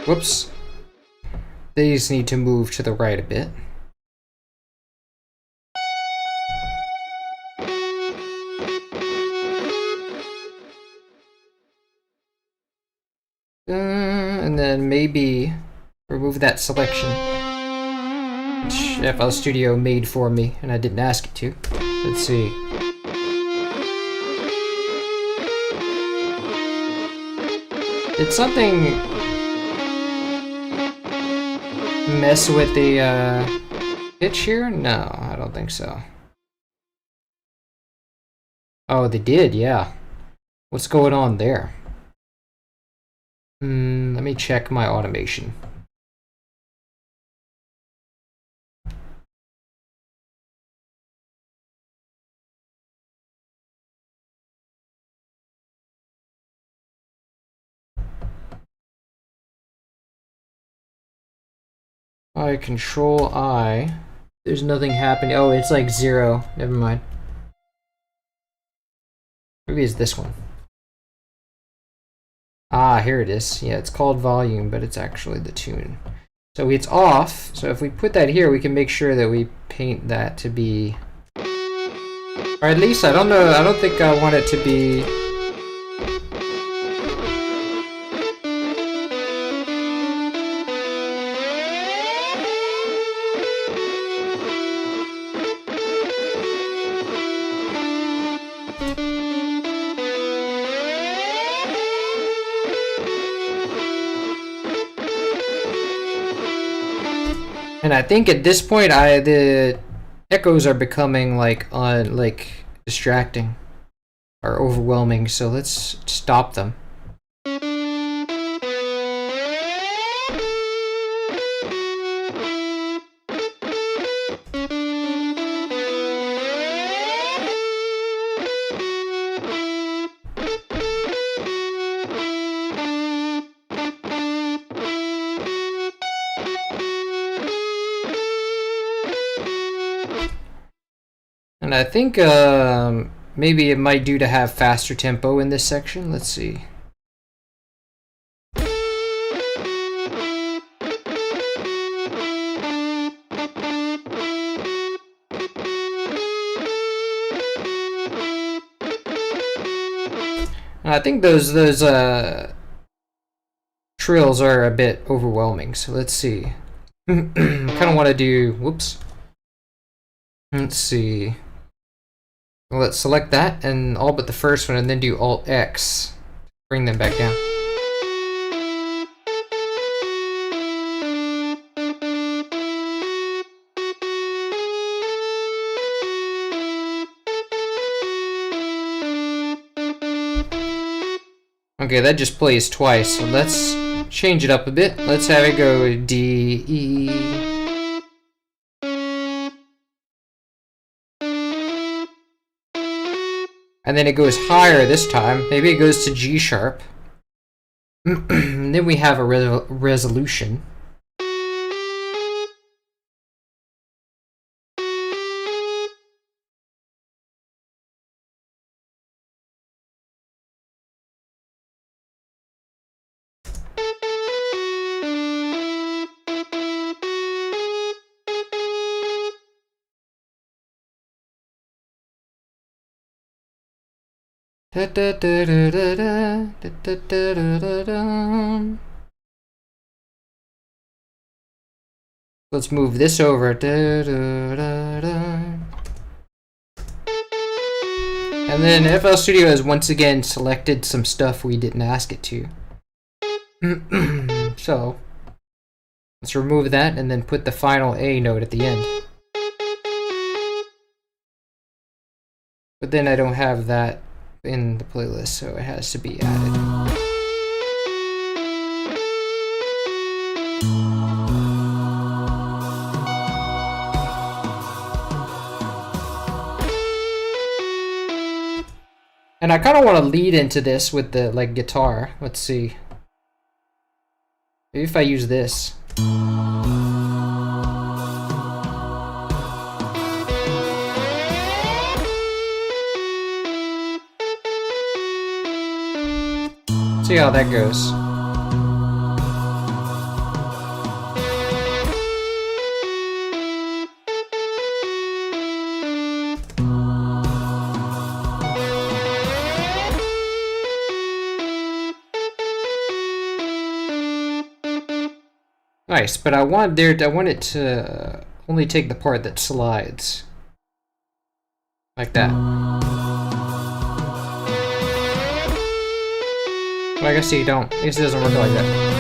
Whoops. These need to move to the right a bit. And then maybe remove that selection, which FLStudio made for me, and I didn't ask it to. Let's see. Did something mess with the pitch here? No, I don't think so. Oh, they did, yeah. What's going on there? Let me check my automation. Control I. There's nothing happening. Oh, it's like 0. Never mind. Maybe it's this one. Ah, here it is. Yeah, it's called volume, but it's actually the tune. So it's off. So if we put that here, we can make sure that we paint that to be... Or at least, I don't know, I don't think I want it to be... And I think at this point, the echoes are becoming like distracting or overwhelming. So let's stop them. And I think maybe it might do to have faster tempo in this section. Let's see. And I think those trills are a bit overwhelming. So let's see. Kind of want to do. Whoops. Let's see. Let's select that and all but the first one, and then do Alt X. Bring them back down. Okay, that just plays twice, so let's change it up a bit. Let's have it go D, E. And then it goes higher this time. Maybe it goes to G sharp. And then we have a resolution. Let's move this over. And then FLStudio has once again selected some stuff we didn't ask it to. So let's remove that and then put the final A note at the end. But then I don't have that in the playlist, so it has to be added. And I kind of want to lead into this with the guitar. Let's see. Maybe if I use this. See how that goes. Nice, but I want it to only take the part that slides. Like that. Well, I guess you don't. I guess it doesn't work like that.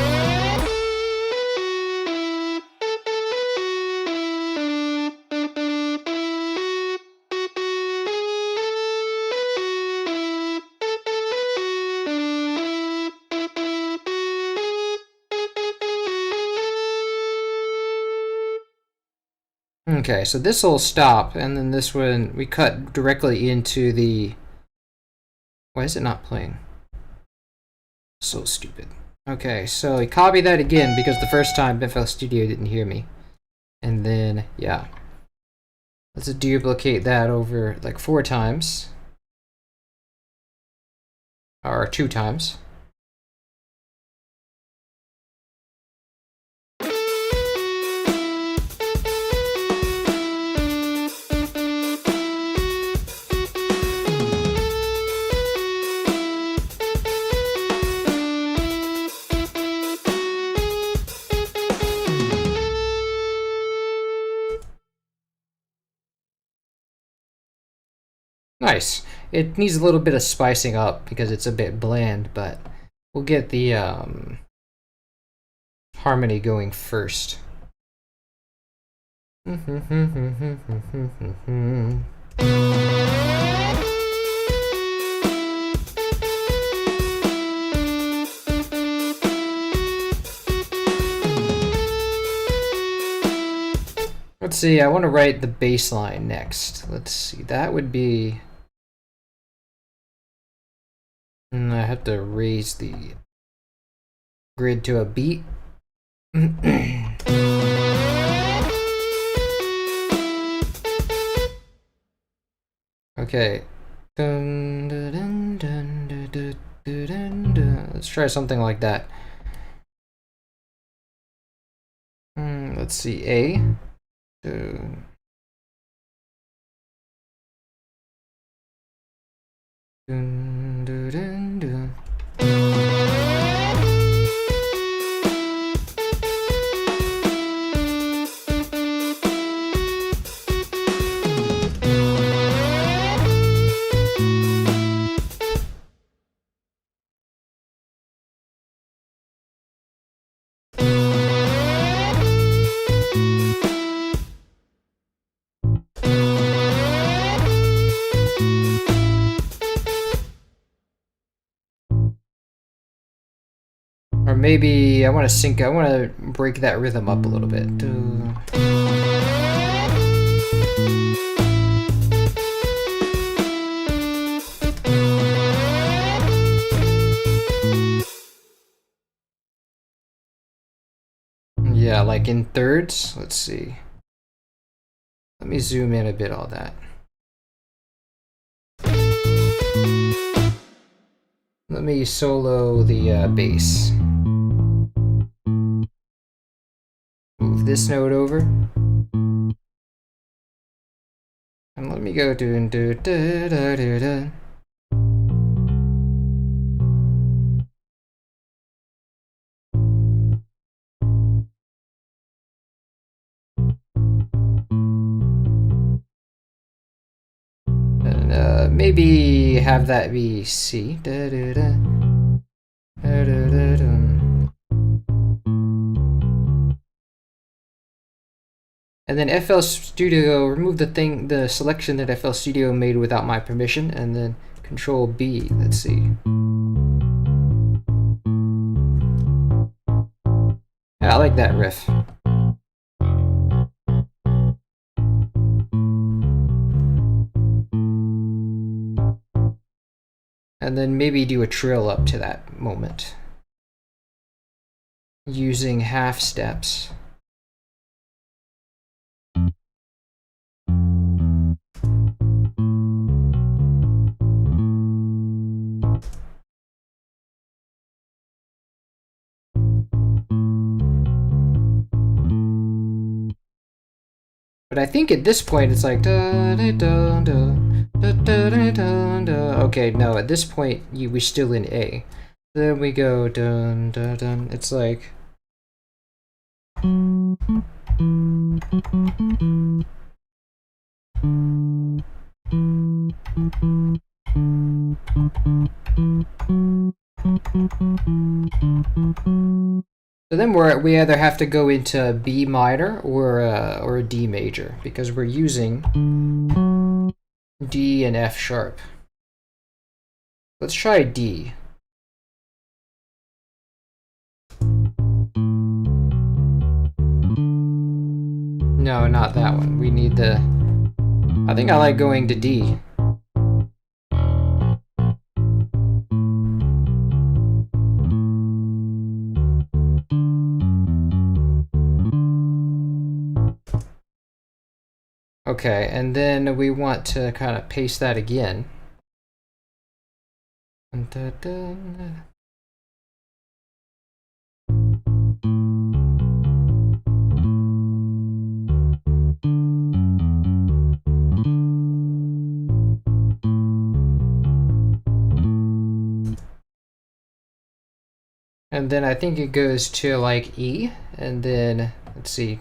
Okay, so this will stop, and then this one, we cut directly into the... Why is it not playing? So stupid. Okay, so I copy that again because the first time FLStudio didn't hear me. And then, yeah. Let's duplicate that over like 4 times. Or 2 times. Nice. It needs a little bit of spicing up because it's a bit bland, but we'll get the harmony going first. Let's see, I want to write the bass line next. Let's see, that would be... I have to raise the grid to a beat. Okay. Let's try something like that. Let's see, A. Or maybe I want to break that rhythm up a little bit. Yeah, like in thirds. Let's see. Let me zoom in a bit on that. Let me solo the bass. Move this note over. And let me go do do da da da da. And maybe have that be C. Da da da. Da da da da. And then FLStudio, remove the selection that FLStudio made without my permission, and then Control B. Let's see. Yeah, I like that riff. And then maybe do a trill up to that moment using half steps. But I think at this point it's like da da da da da da da da da. Okay, no, at this point we're still in A. Then we go dun dun dun. It's like so then we either have to go into B minor or a D major because we're using D and F sharp. Let's try D. No, not that one. We need the... I think I like going to D. Okay, and then we want to kind of paste that again. And then I think it goes to like E, and then let's see,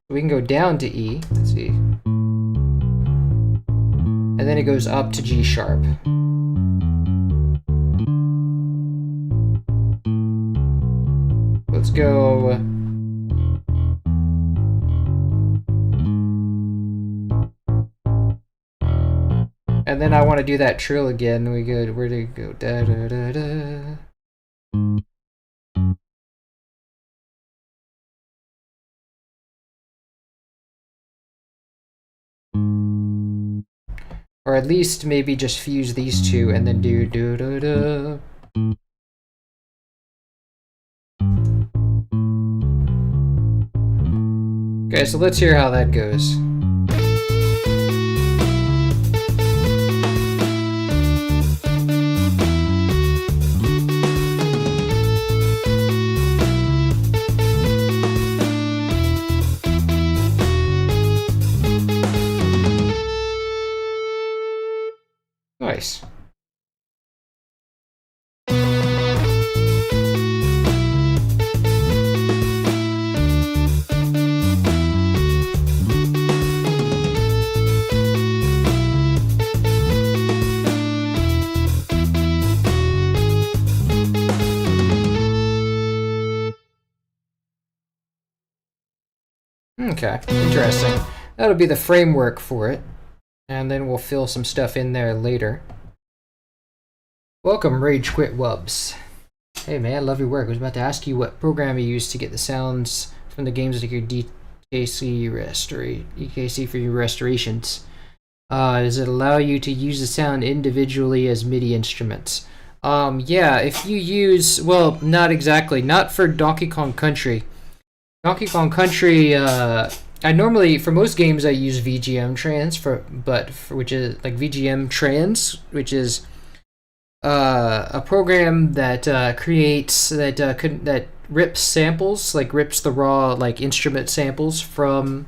we can go down to E. Let's see, and then it goes up to G sharp. Let's go And then I want to do that trill again. We go, where did it go? Da da da da. Or at least maybe just fuse these two and then do do da da. Okay, so let's hear how that goes. Nice. Okay, interesting. That'll be the framework for it. And then we'll fill some stuff in there later. Welcome, Rage Quit Wubs. Hey man, love your work. I was about to ask you what program you use to get the sounds from the games like your EKC for your restorations. Does it allow you to use the sound individually as MIDI instruments? Yeah, if you use, well, not exactly, not for Donkey Kong Country. Donkey Kong Country, I normally, for most games, I use VGM trans which is like VGM trans, which is a program that creates that rips samples, like rips the raw like instrument samples from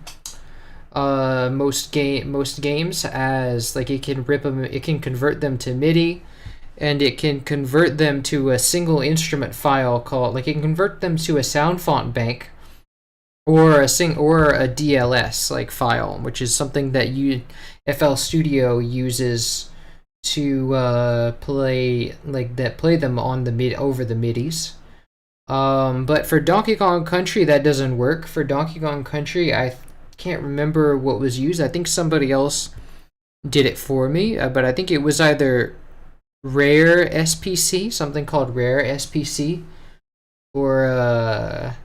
most games, as like it can rip them, it can convert them to MIDI, and it can convert them to a single instrument file called, like it can convert them to a sound font bank. Or a DLS like file, which is something that FLStudio uses to play them on the over the MIDIs. But for Donkey Kong Country, that doesn't work. For Donkey Kong Country, I can't remember what was used. I think somebody else did it for me, but I think it was either Rare SPC, something called Rare SPC, or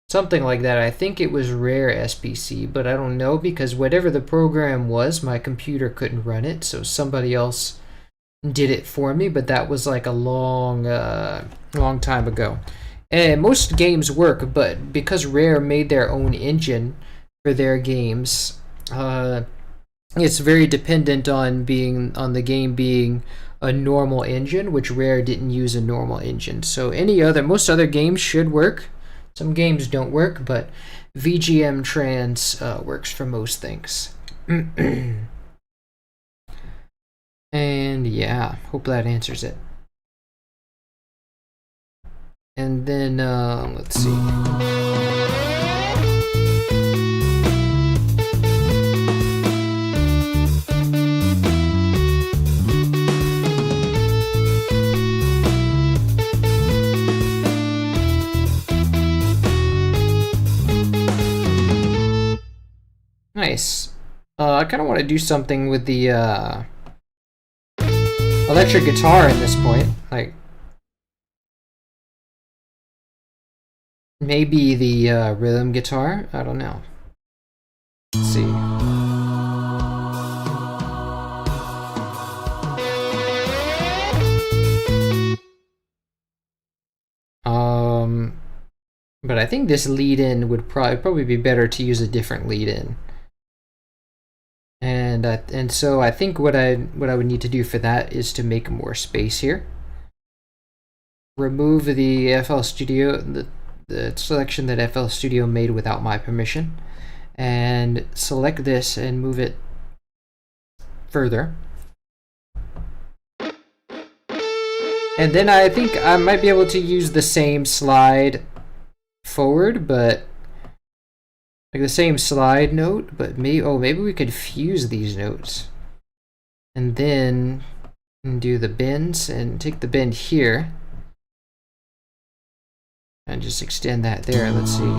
something like that. I think it was Rare SPC, but I don't know, because whatever the program was, my computer couldn't run it, so somebody else did it for me, but that was like a long time ago. And most games work, but because Rare made their own engine for their games, it's very dependent on the game being a normal engine, which Rare didn't use a normal engine. So most other games should work. Some games don't work, but VGM trans works for most things. And yeah, hope that answers it. And then, let's see. Nice. I kind of want to do something with the electric guitar at this point. Like, maybe the rhythm guitar? I don't know. Let's see. But I think this lead-in would probably be better to use a different lead-in. And so I think what I would need to do for that is to make more space here. Remove the FLStudio, the selection that FLStudio made without my permission, and select this and move it further. And then I think I might be able to use the same slide forward, but like the same slide note, but maybe we could fuse these notes and then do the bends and take the bend here and just extend that there. Let's see.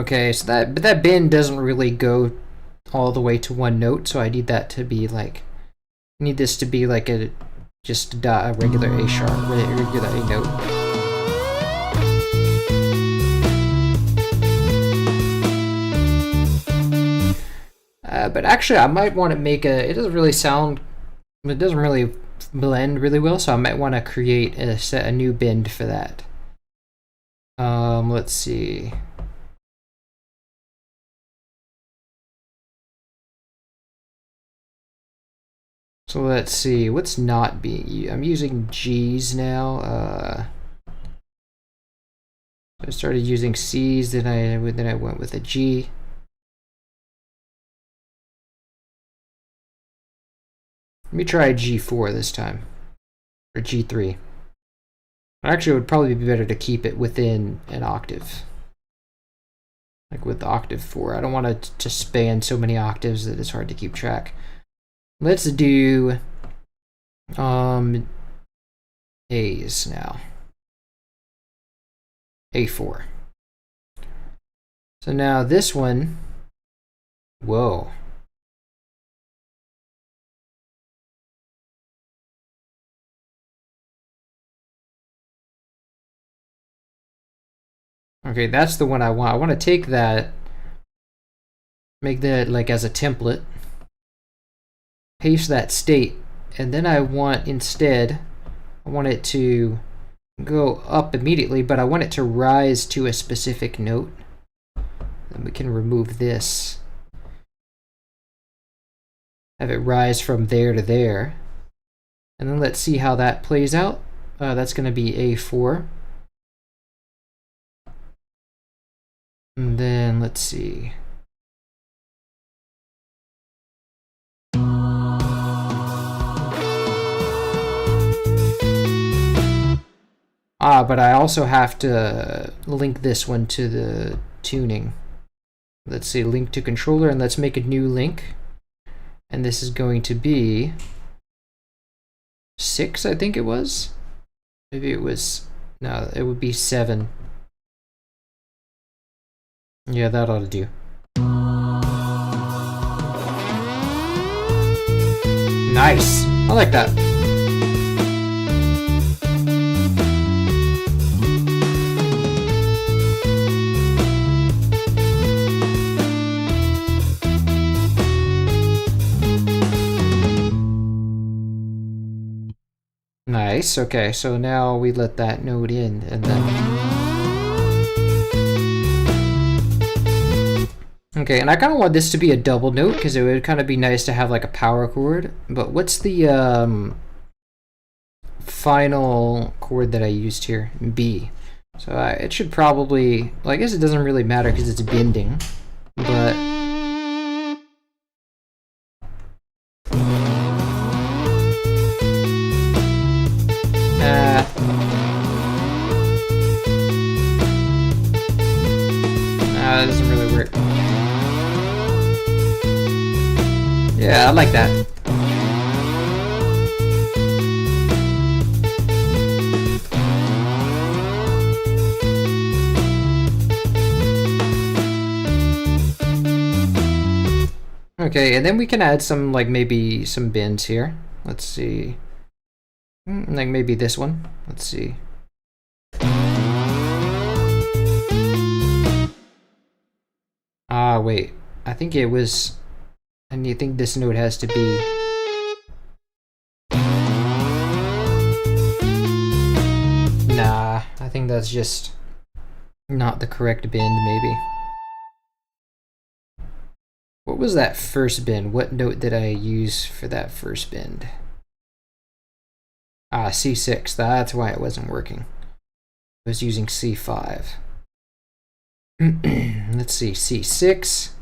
Okay, so that bend doesn't really go all the way to one note, so I need that to be like, need this to be like a regular A sharp, regular A note. But actually, I might want to make a. It doesn't really sound. It doesn't really blend really well, so I might want to create a new bend for that. Let's see. So let's see. What's not being? I'm using G's now. I started using C's, then I went with a G. Let me try G4 this time, or G3. Actually, it would probably be better to keep it within an octave, like with octave 4. I don't want it to span so many octaves that it's hard to keep track. Let's do A's now. A4. So now this one, whoa. Okay, that's the one I want. I want to take that, make that like as a template, paste that state, and then I want instead, I want it to go up immediately, but I want it to rise to a specific note. Then we can remove this. Have it rise from there to there. And then let's see how that plays out. That's going to be A4. And then let's see. But I also have to link this one to the tuning. Let's see, link to controller, and let's make a new link. And this is going to be 6, I think it was. Maybe it was, no, it would be 7. Yeah, that ought to do. Nice. I like that. Nice. Okay, so now we let that node in, and then. Okay, and I kind of want this to be a double note because it would kind of be nice to have like a power chord. But what's the final chord that I used here? B. So it should probably. Well, I guess it doesn't really matter because it's bending, but. That doesn't really work. Yeah, I like that. Okay, and then we can add some, like maybe some bends here. Let's see. Like maybe this one. Let's see. Wait. I think it was. And you think this note has to be. Nah, I think that's just not the correct bend, maybe. What was that first bend? What note did I use for that first bend? C6. That's why it wasn't working. I was using C5. Let's see, C6.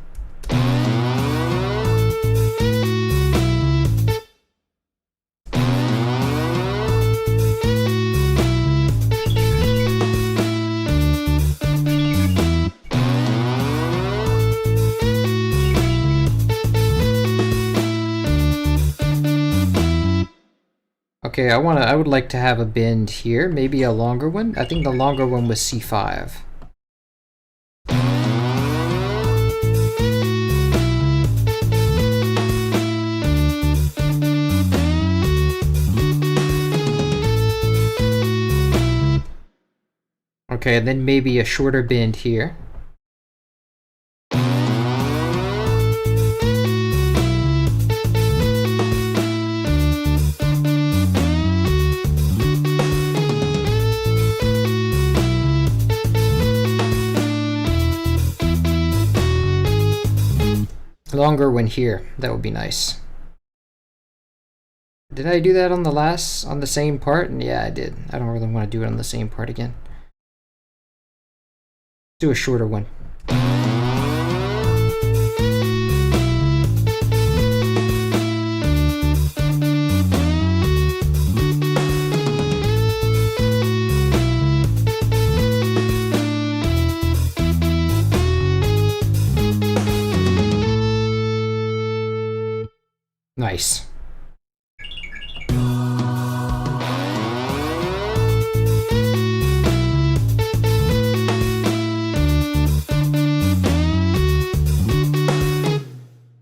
Okay, I would like to have a bend here, maybe a longer one. I think the longer one was C5. Okay, and then maybe a shorter bend here. Longer one here. That would be nice. Did I do that on the same part? Yeah, I did. I don't really want to do it on the same part again. Do a shorter one. Nice.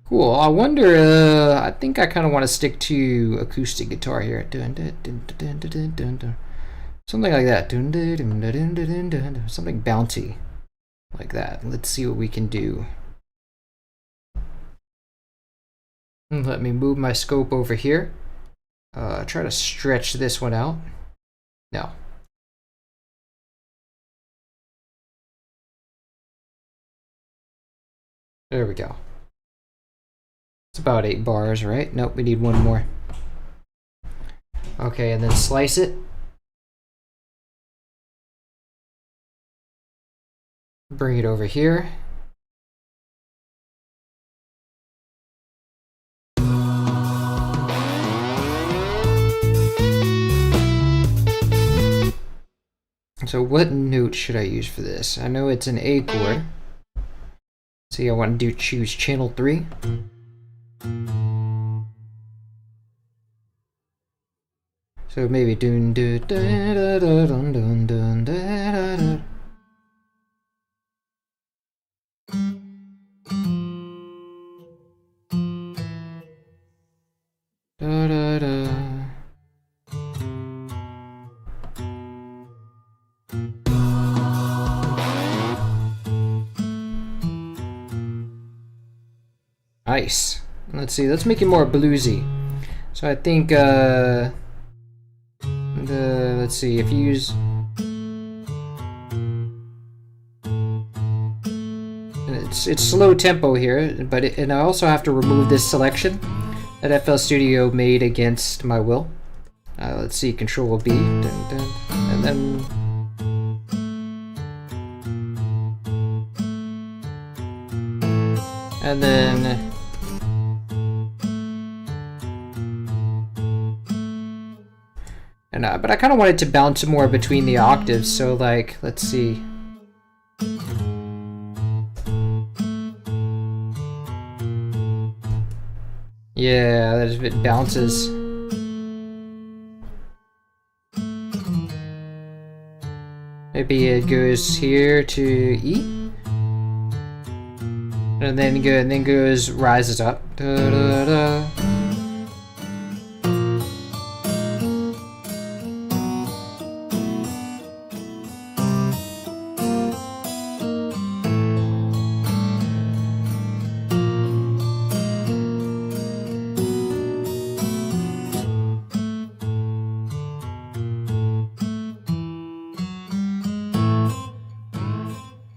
Cool. I wonder, I think I kind of want to stick to acoustic guitar here. Something like that. Something bouncy like that. Let's see what we can do. Let me move my scope over here. Try to stretch this one out. No. There we go. It's about 8 bars, right? Nope, we need one more. Okay, and then slice it. Bring it over here. So what note should I use for this? I know it's an A chord. See, I want to choose channel 3. So maybe dun dun dun dun dun dun dun dun. Da, da, da. Nice. Let's see. Let's make it more bluesy. So I think let's see, if you use it's slow tempo here, but and I also have to remove this selection that FLStudio made against my will. Let's see, Control B, dun, dun, and then but I kind of wanted to bounce more between the octaves, so like, let's see. Yeah, that it bounces. Maybe it goes here to E, and then goes rises up. Da, da, da.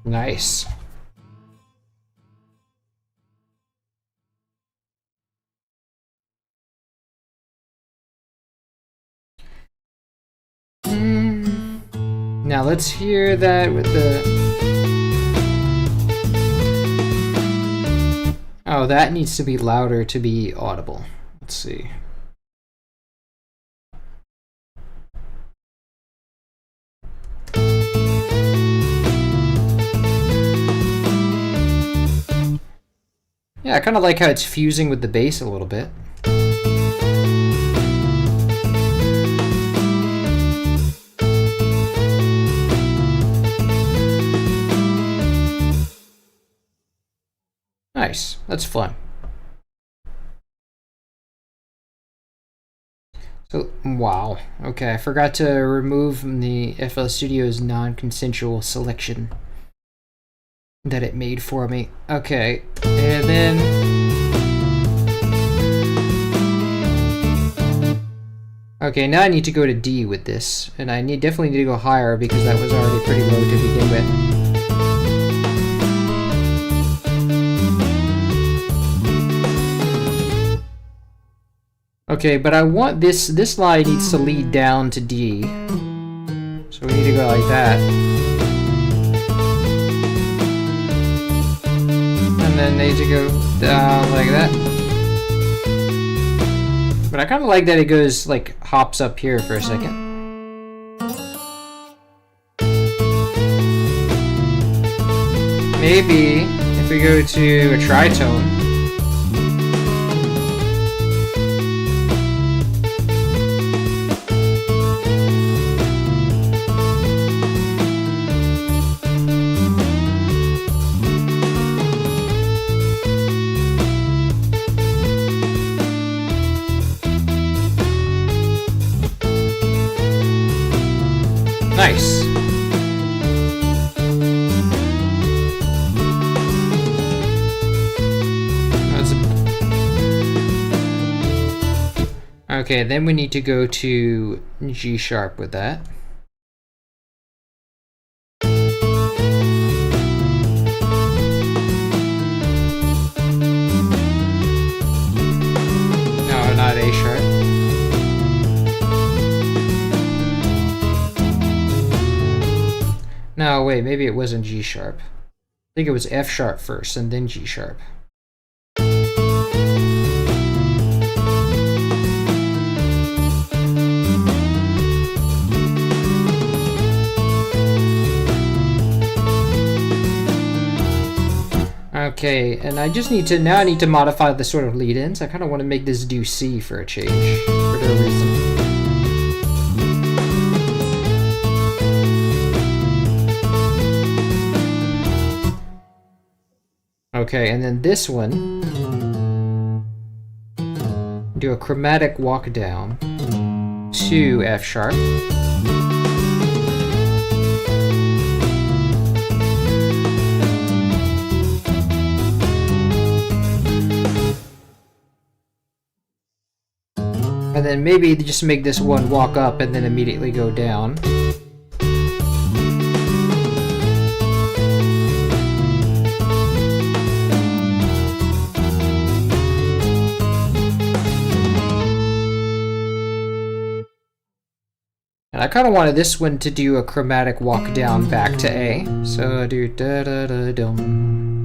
Nice. Now let's hear that with the... Oh, that needs to be louder to be audible. Let's see. Yeah, I kind of like how it's fusing with the bass a little bit. Nice, that's fun. So, wow. Okay, I forgot to remove the FLStudio's non-consensual selection that it made for me. Okay, and then... Okay, now I need to go to D with this, and I definitely need to go higher because that was already pretty low to begin with. Okay, but I want this line needs to lead down to D. So we need to go like that. And then need to go down like that. But I kind of like that it goes, like, hops up here for a second. Maybe if we go to a tritone. Nice. Okay, then we need to go to G sharp with that. No, not A sharp. No, wait, maybe it wasn't G sharp. I think it was F sharp first and then G sharp. Okay, and I just need to, now I need to modify the sort of lead-ins. I kind of want to make this do C for a change, for no reason. Okay, and then this one, do a chromatic walk down to F sharp. And then maybe just make this one walk up and then immediately go down. And I kind of wanted this one to do a chromatic walk down back to A. So do da da da dum.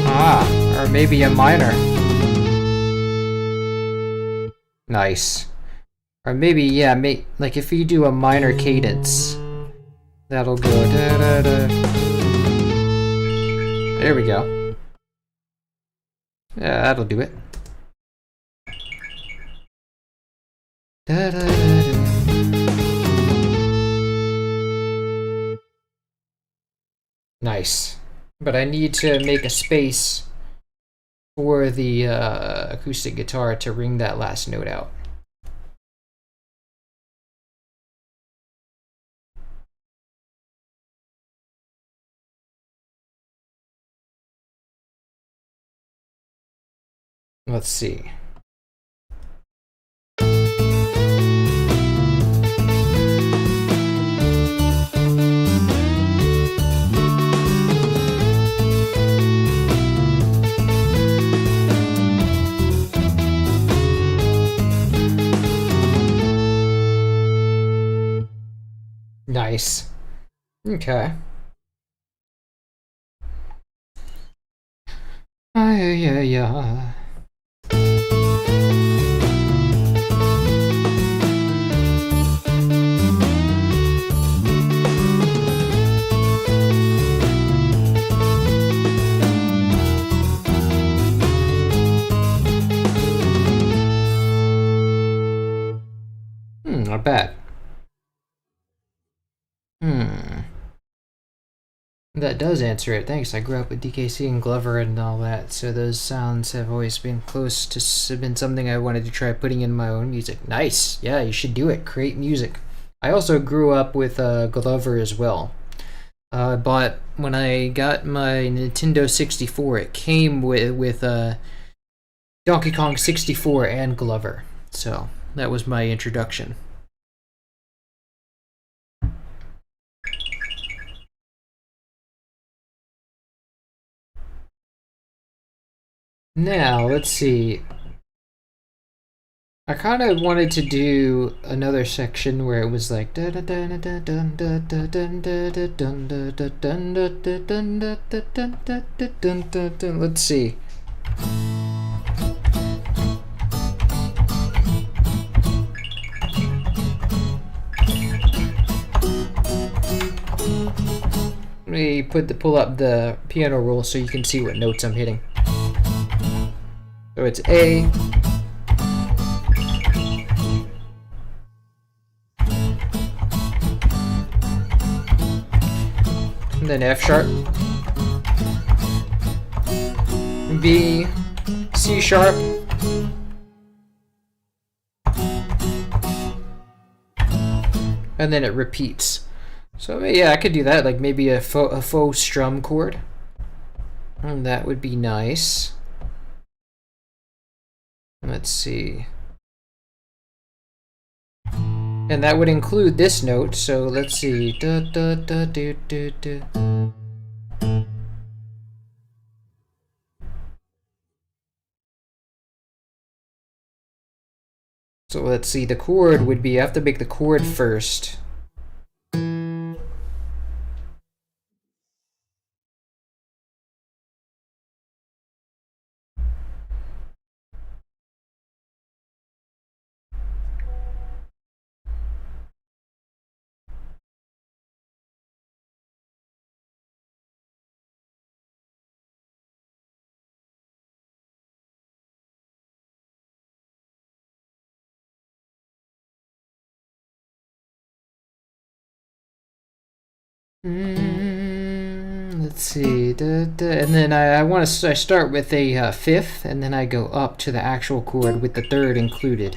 Ah, or maybe a minor. Nice. Or maybe, yeah, like if you do a minor cadence, that'll go da da da. There we go. Yeah, that'll do it. Da, da, da, da. Nice. But I need to make a space for the acoustic guitar to ring that last note out. Let's see. Nice. Okay. Yeah. Not bad. That does answer it. Thanks. I grew up with DKC and Glover and all that, so those sounds have always been close to been something I wanted to try putting in my own music. Nice. Yeah, you should do it. Create music. I also grew up with Glover as well. But when I got my Nintendo 64, it came with Donkey Kong 64 and Glover. So that was my introduction. Now, let's see. I kind of wanted to do another section where it was like let's see. Let me pull up the piano roll so you can see what notes I'm hitting. So it's A, and then F sharp, B, C sharp, and then it repeats. So yeah, I could do that, like maybe a faux strum chord. And that would be nice. Let's see. And that would include this note, so let's see. Da, da, da, do, do, do. So let's see, the chord would be, I have to make the chord first. Let's see, and then I start with a fifth, and then I go up to the actual chord with the third included.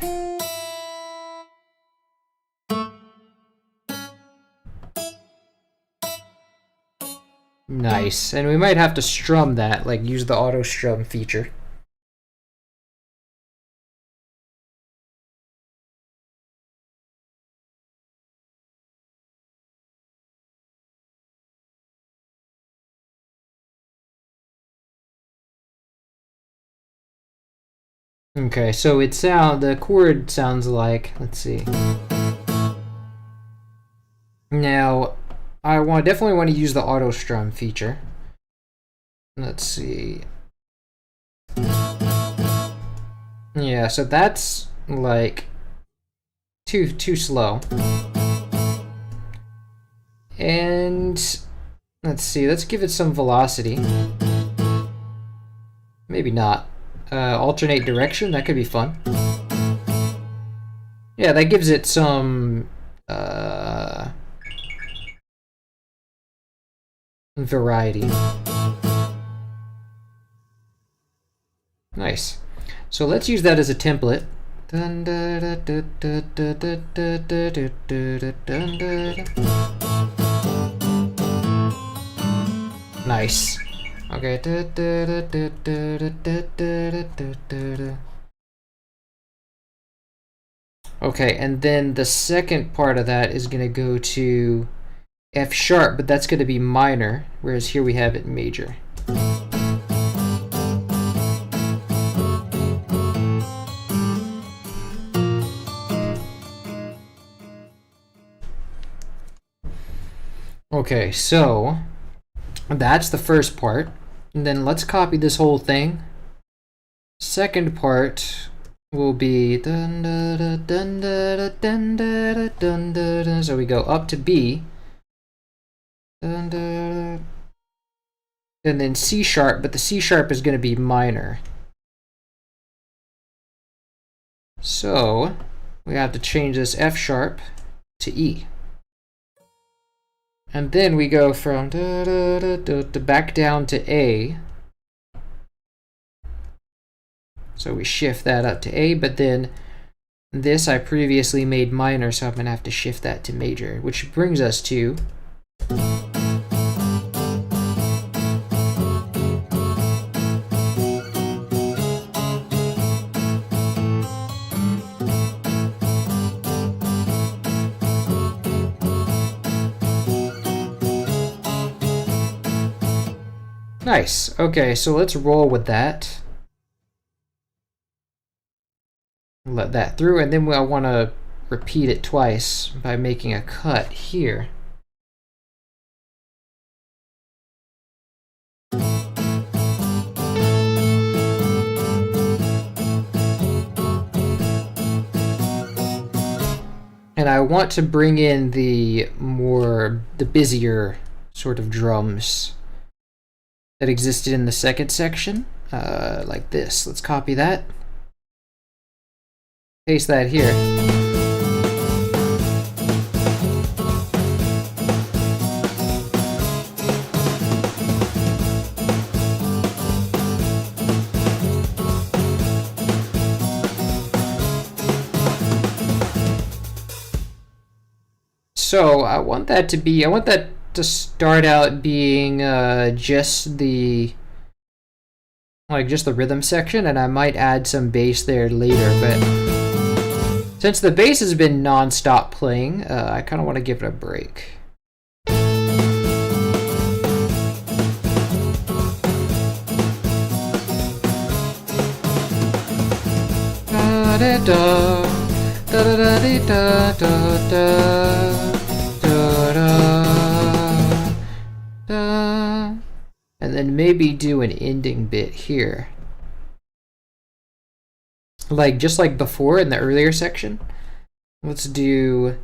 Nice, and we might have to strum that, like use the auto strum feature. Okay, so the chord sounds like, let's see. Now, I definitely want to use the auto strum feature. Let's see. Yeah, so that's like too slow. And let's see, let's give it some velocity. Maybe not. Alternate direction, that could be fun. Yeah, that gives it some variety. Nice. So let's use that as a template. Nice. Okay. Okay, and then the second part of that is going to go to F sharp, but that's going to be minor, whereas here we have it major. Okay, so that's the first part. And then let's copy this whole thing. Second part will be so we go up to B. And then C sharp, but the C sharp is going to be minor. So we have to change this F sharp to E. And then we go from back down to A. So we shift that up to A, but then this I previously made minor, so I'm going to have to shift that to major, which brings us to nice. Okay, so let's roll with that. Let that through, and then I want to repeat it twice by making a cut here. And I want to bring in the busier sort of drums that existed in the second section, like this. Let's copy that. Paste that here. So I want that to start out being just the rhythm section, and I might add some bass there later, but since the bass has been non-stop playing, I kind of want to give it a break. And then maybe do an ending bit here. Just like before in the earlier section. Let's do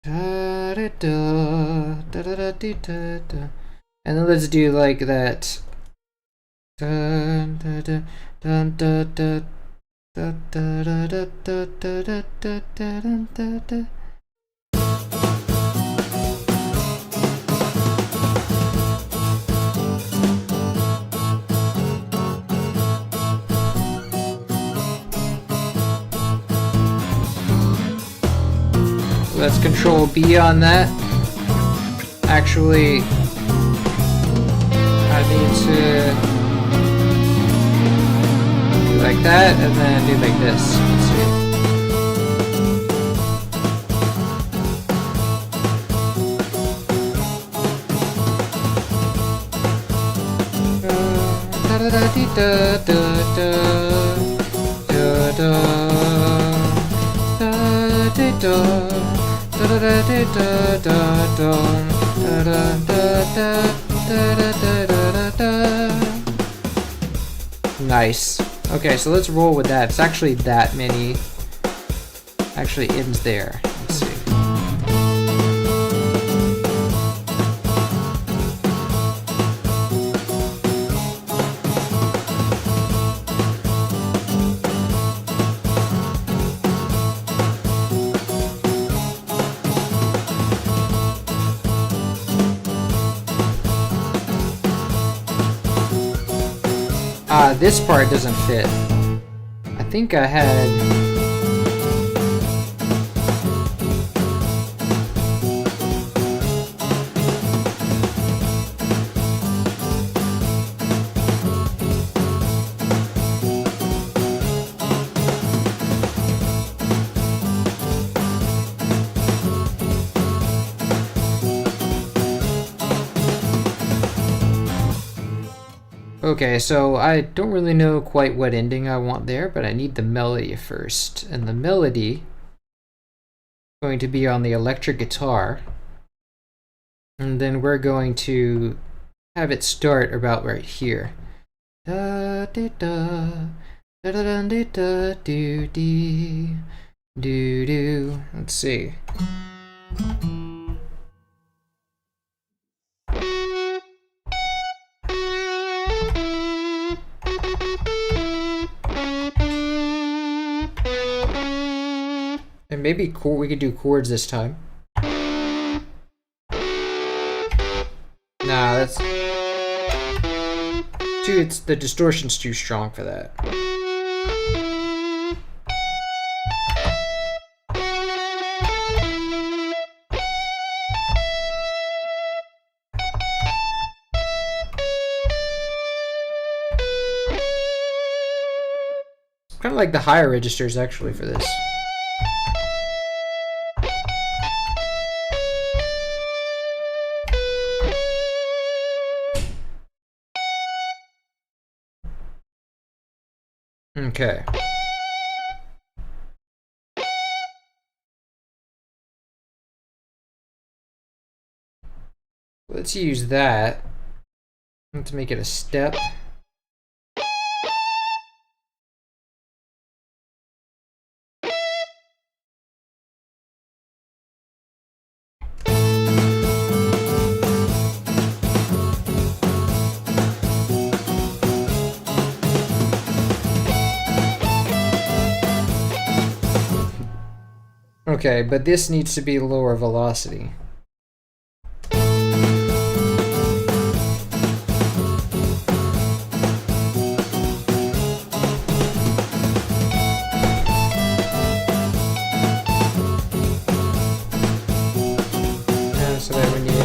and then let's do like that. Let's Control B on that. Actually, I need to do like that and then do like this. Let's see. Nice. Okay, so let's roll with that. It's actually that many. Actually ends there. Let's see. This part doesn't fit. I think I had... Okay, so I don't really know quite what ending I want there, but I need the melody first. And the melody is going to be on the electric guitar. And then we're going to have it start about right here. Da da da da da da da da do dee do do. Let's see. And maybe we could do chords this time. it's the distortion's too strong for that. Kind of like the higher registers actually for this. Okay. Let's use that. Let's make it a step. Okay, but this needs to be lower velocity. So that when you wait.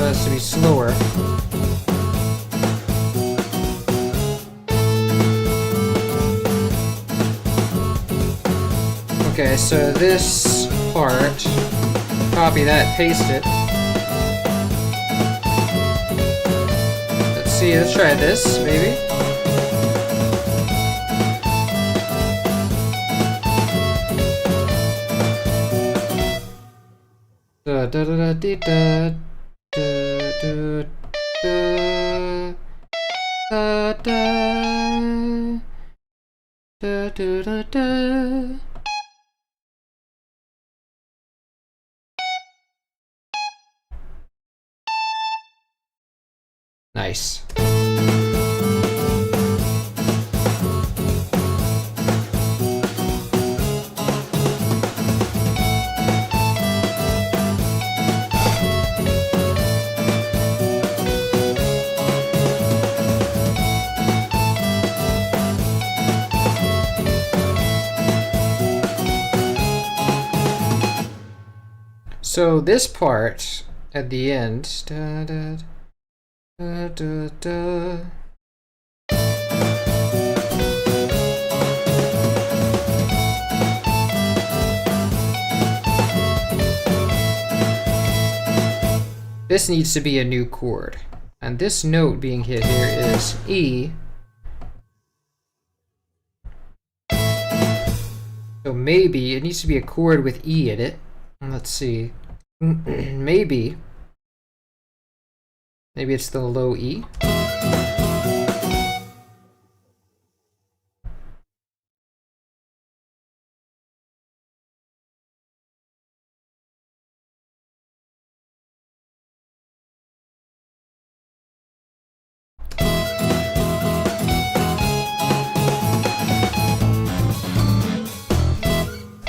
Has to be slower. Okay, so this part, copy that, paste it. Let's see, let's try this, maybe. Da da da da dee, da da da da da da da da. Nice. So this part at the end, da, da, da, da, da. This needs to be a new chord, and this note being hit here is E. So maybe it needs to be a chord with E in it. Let's see. Maybe it's the low E.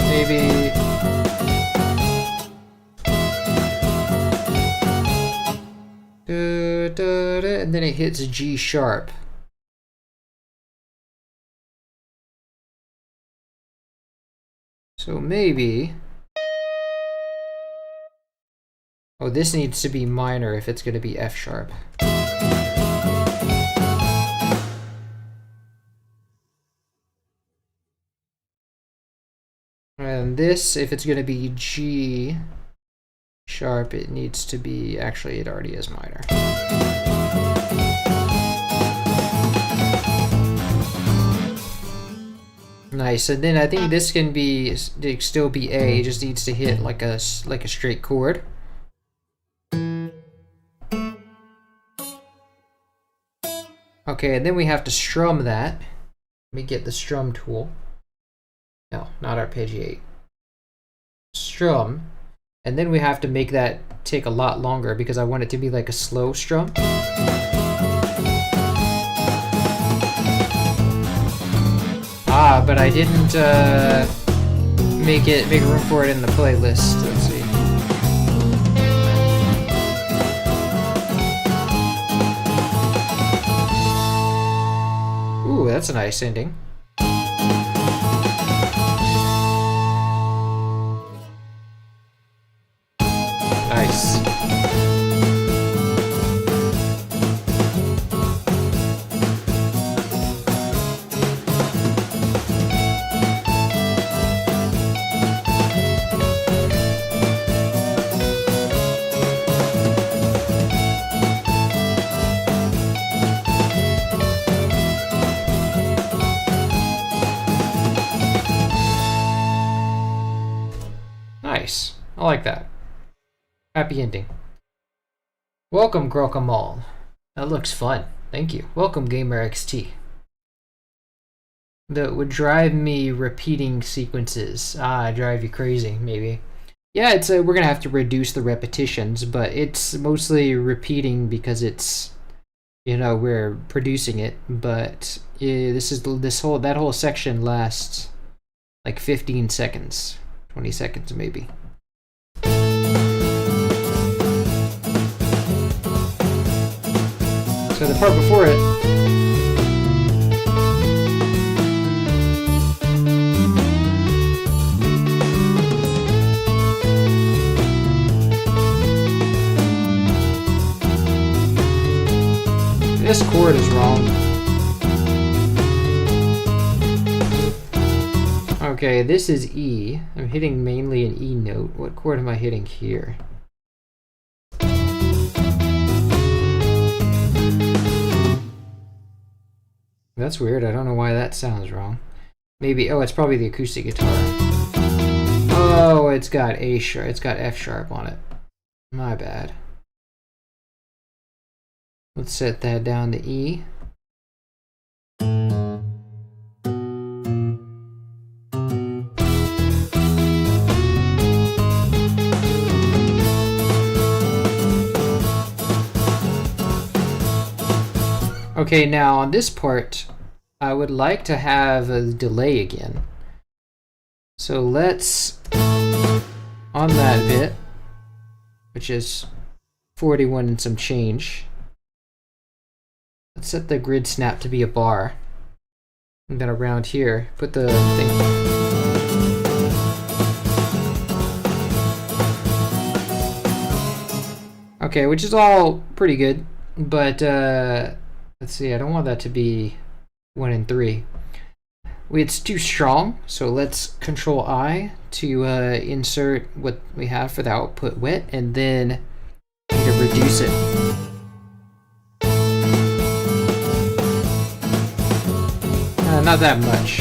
Maybe and then it hits G sharp. So maybe, oh, this needs to be minor if it's going to be F sharp. And this, if it's going to be G sharp, it needs to be, actually it already is minor. Nice, and then I think this can be still be A. It just needs to hit like a straight chord. Okay, and then we have to strum that. Let me get the strum tool. No, not arpeggiate. Strum. And then we have to make that take a lot longer because I want it to be like a slow strum. Ah, but I didn't make room for it in the playlist. Let's see. Ooh, that's a nice ending. Nice. Nice. I like that. Happy ending. Welcome, Grokamal. That looks fun. Thank you. Welcome, Gamer XT. That would drive me repeating sequences. Ah, drive you crazy, maybe. Yeah, it's we're gonna have to reduce the repetitions, but it's mostly repeating because it's, you know, we're producing it. But yeah, that whole section lasts like 15 seconds, 20 seconds maybe. So the part before it. This chord is wrong. Okay, this is E. I'm hitting mainly an E note. What chord am I hitting here? That's weird. I don't know why that sounds wrong. Maybe, oh, it's probably the acoustic guitar. Oh, it's got A sharp. It's got F sharp on it. My bad. Let's set that down to E. Okay, now on this part, I would like to have a delay again. So let's, on that bit, which is 41 and some change, let's set the grid snap to be a bar. And then around here, put the thing. Okay, which is all pretty good, but let's see, I don't want that to be 1 and 3. It's too strong, so let's Control I to insert what we have for the output wet, and then to reduce it. Not that much.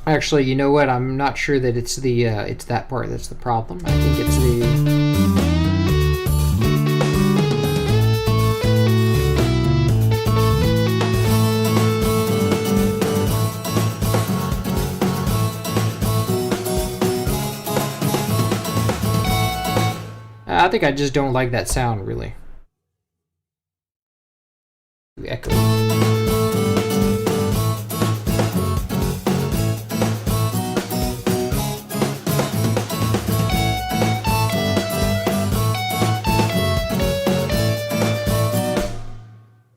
Actually, you know what? I'm not sure that it's the it's that part that's the problem. I think it's the. I think I just don't like that sound, really. Echo.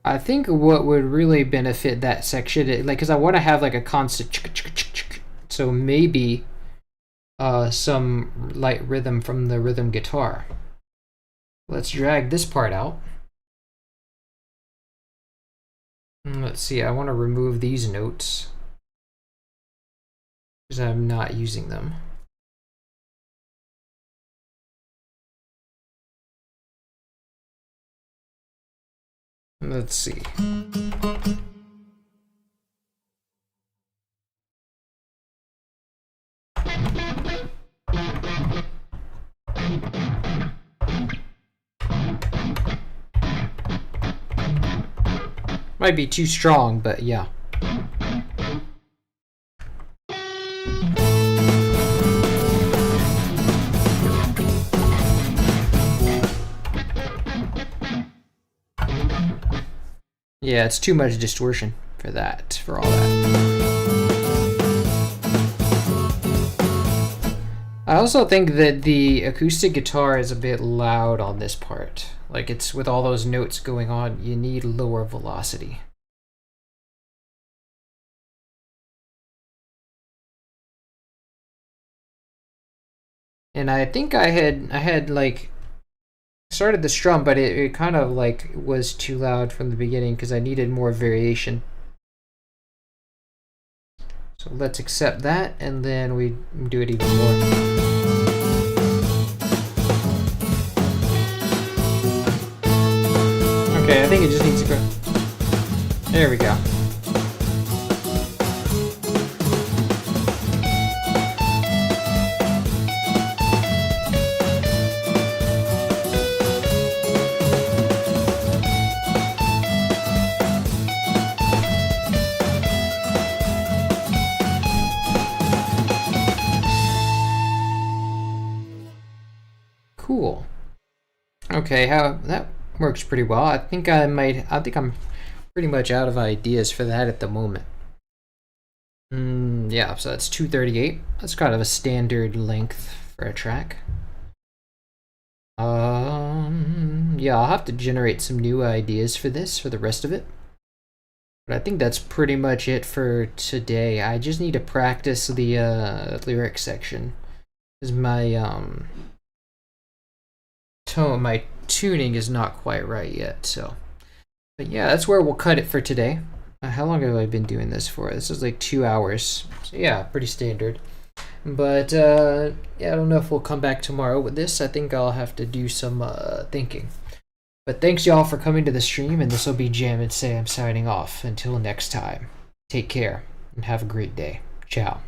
I think what would really benefit that section, like, because I want to have like a constant, so maybe some light rhythm from the rhythm guitar. Let's drag this part out. Let's see, I want to remove these notes because I'm not using them. Let's see. Might be too strong, but yeah. Yeah, it's too much distortion for that, for all that. I also think that the acoustic guitar is a bit loud on this part. Like, it's with all those notes going on, you need lower velocity. And I think I had like started the strum, but it kind of like was too loud from the beginning because I needed more variation. So let's accept that, and then we do it even more. Okay, I think it just needs to go. There we go. Cool. Okay, how that works pretty well. I think I'm pretty much out of ideas for that at the moment. Yeah, so that's 238. That's kind of a standard length for a track. Yeah, I'll have to generate some new ideas for this for the rest of it. But I think that's pretty much it for today. I just need to practice the lyric section. Because my tuning is not quite right yet, so. But yeah, that's where we'll cut it for today. How long have I been doing this for? This is like 2 hours. So yeah, pretty standard. But yeah, I don't know if we'll come back tomorrow with this. I think I'll have to do some thinking. But thanks y'all for coming to the stream, and this will be Jam and Sam signing off. Until next time, take care and have a great day. Ciao.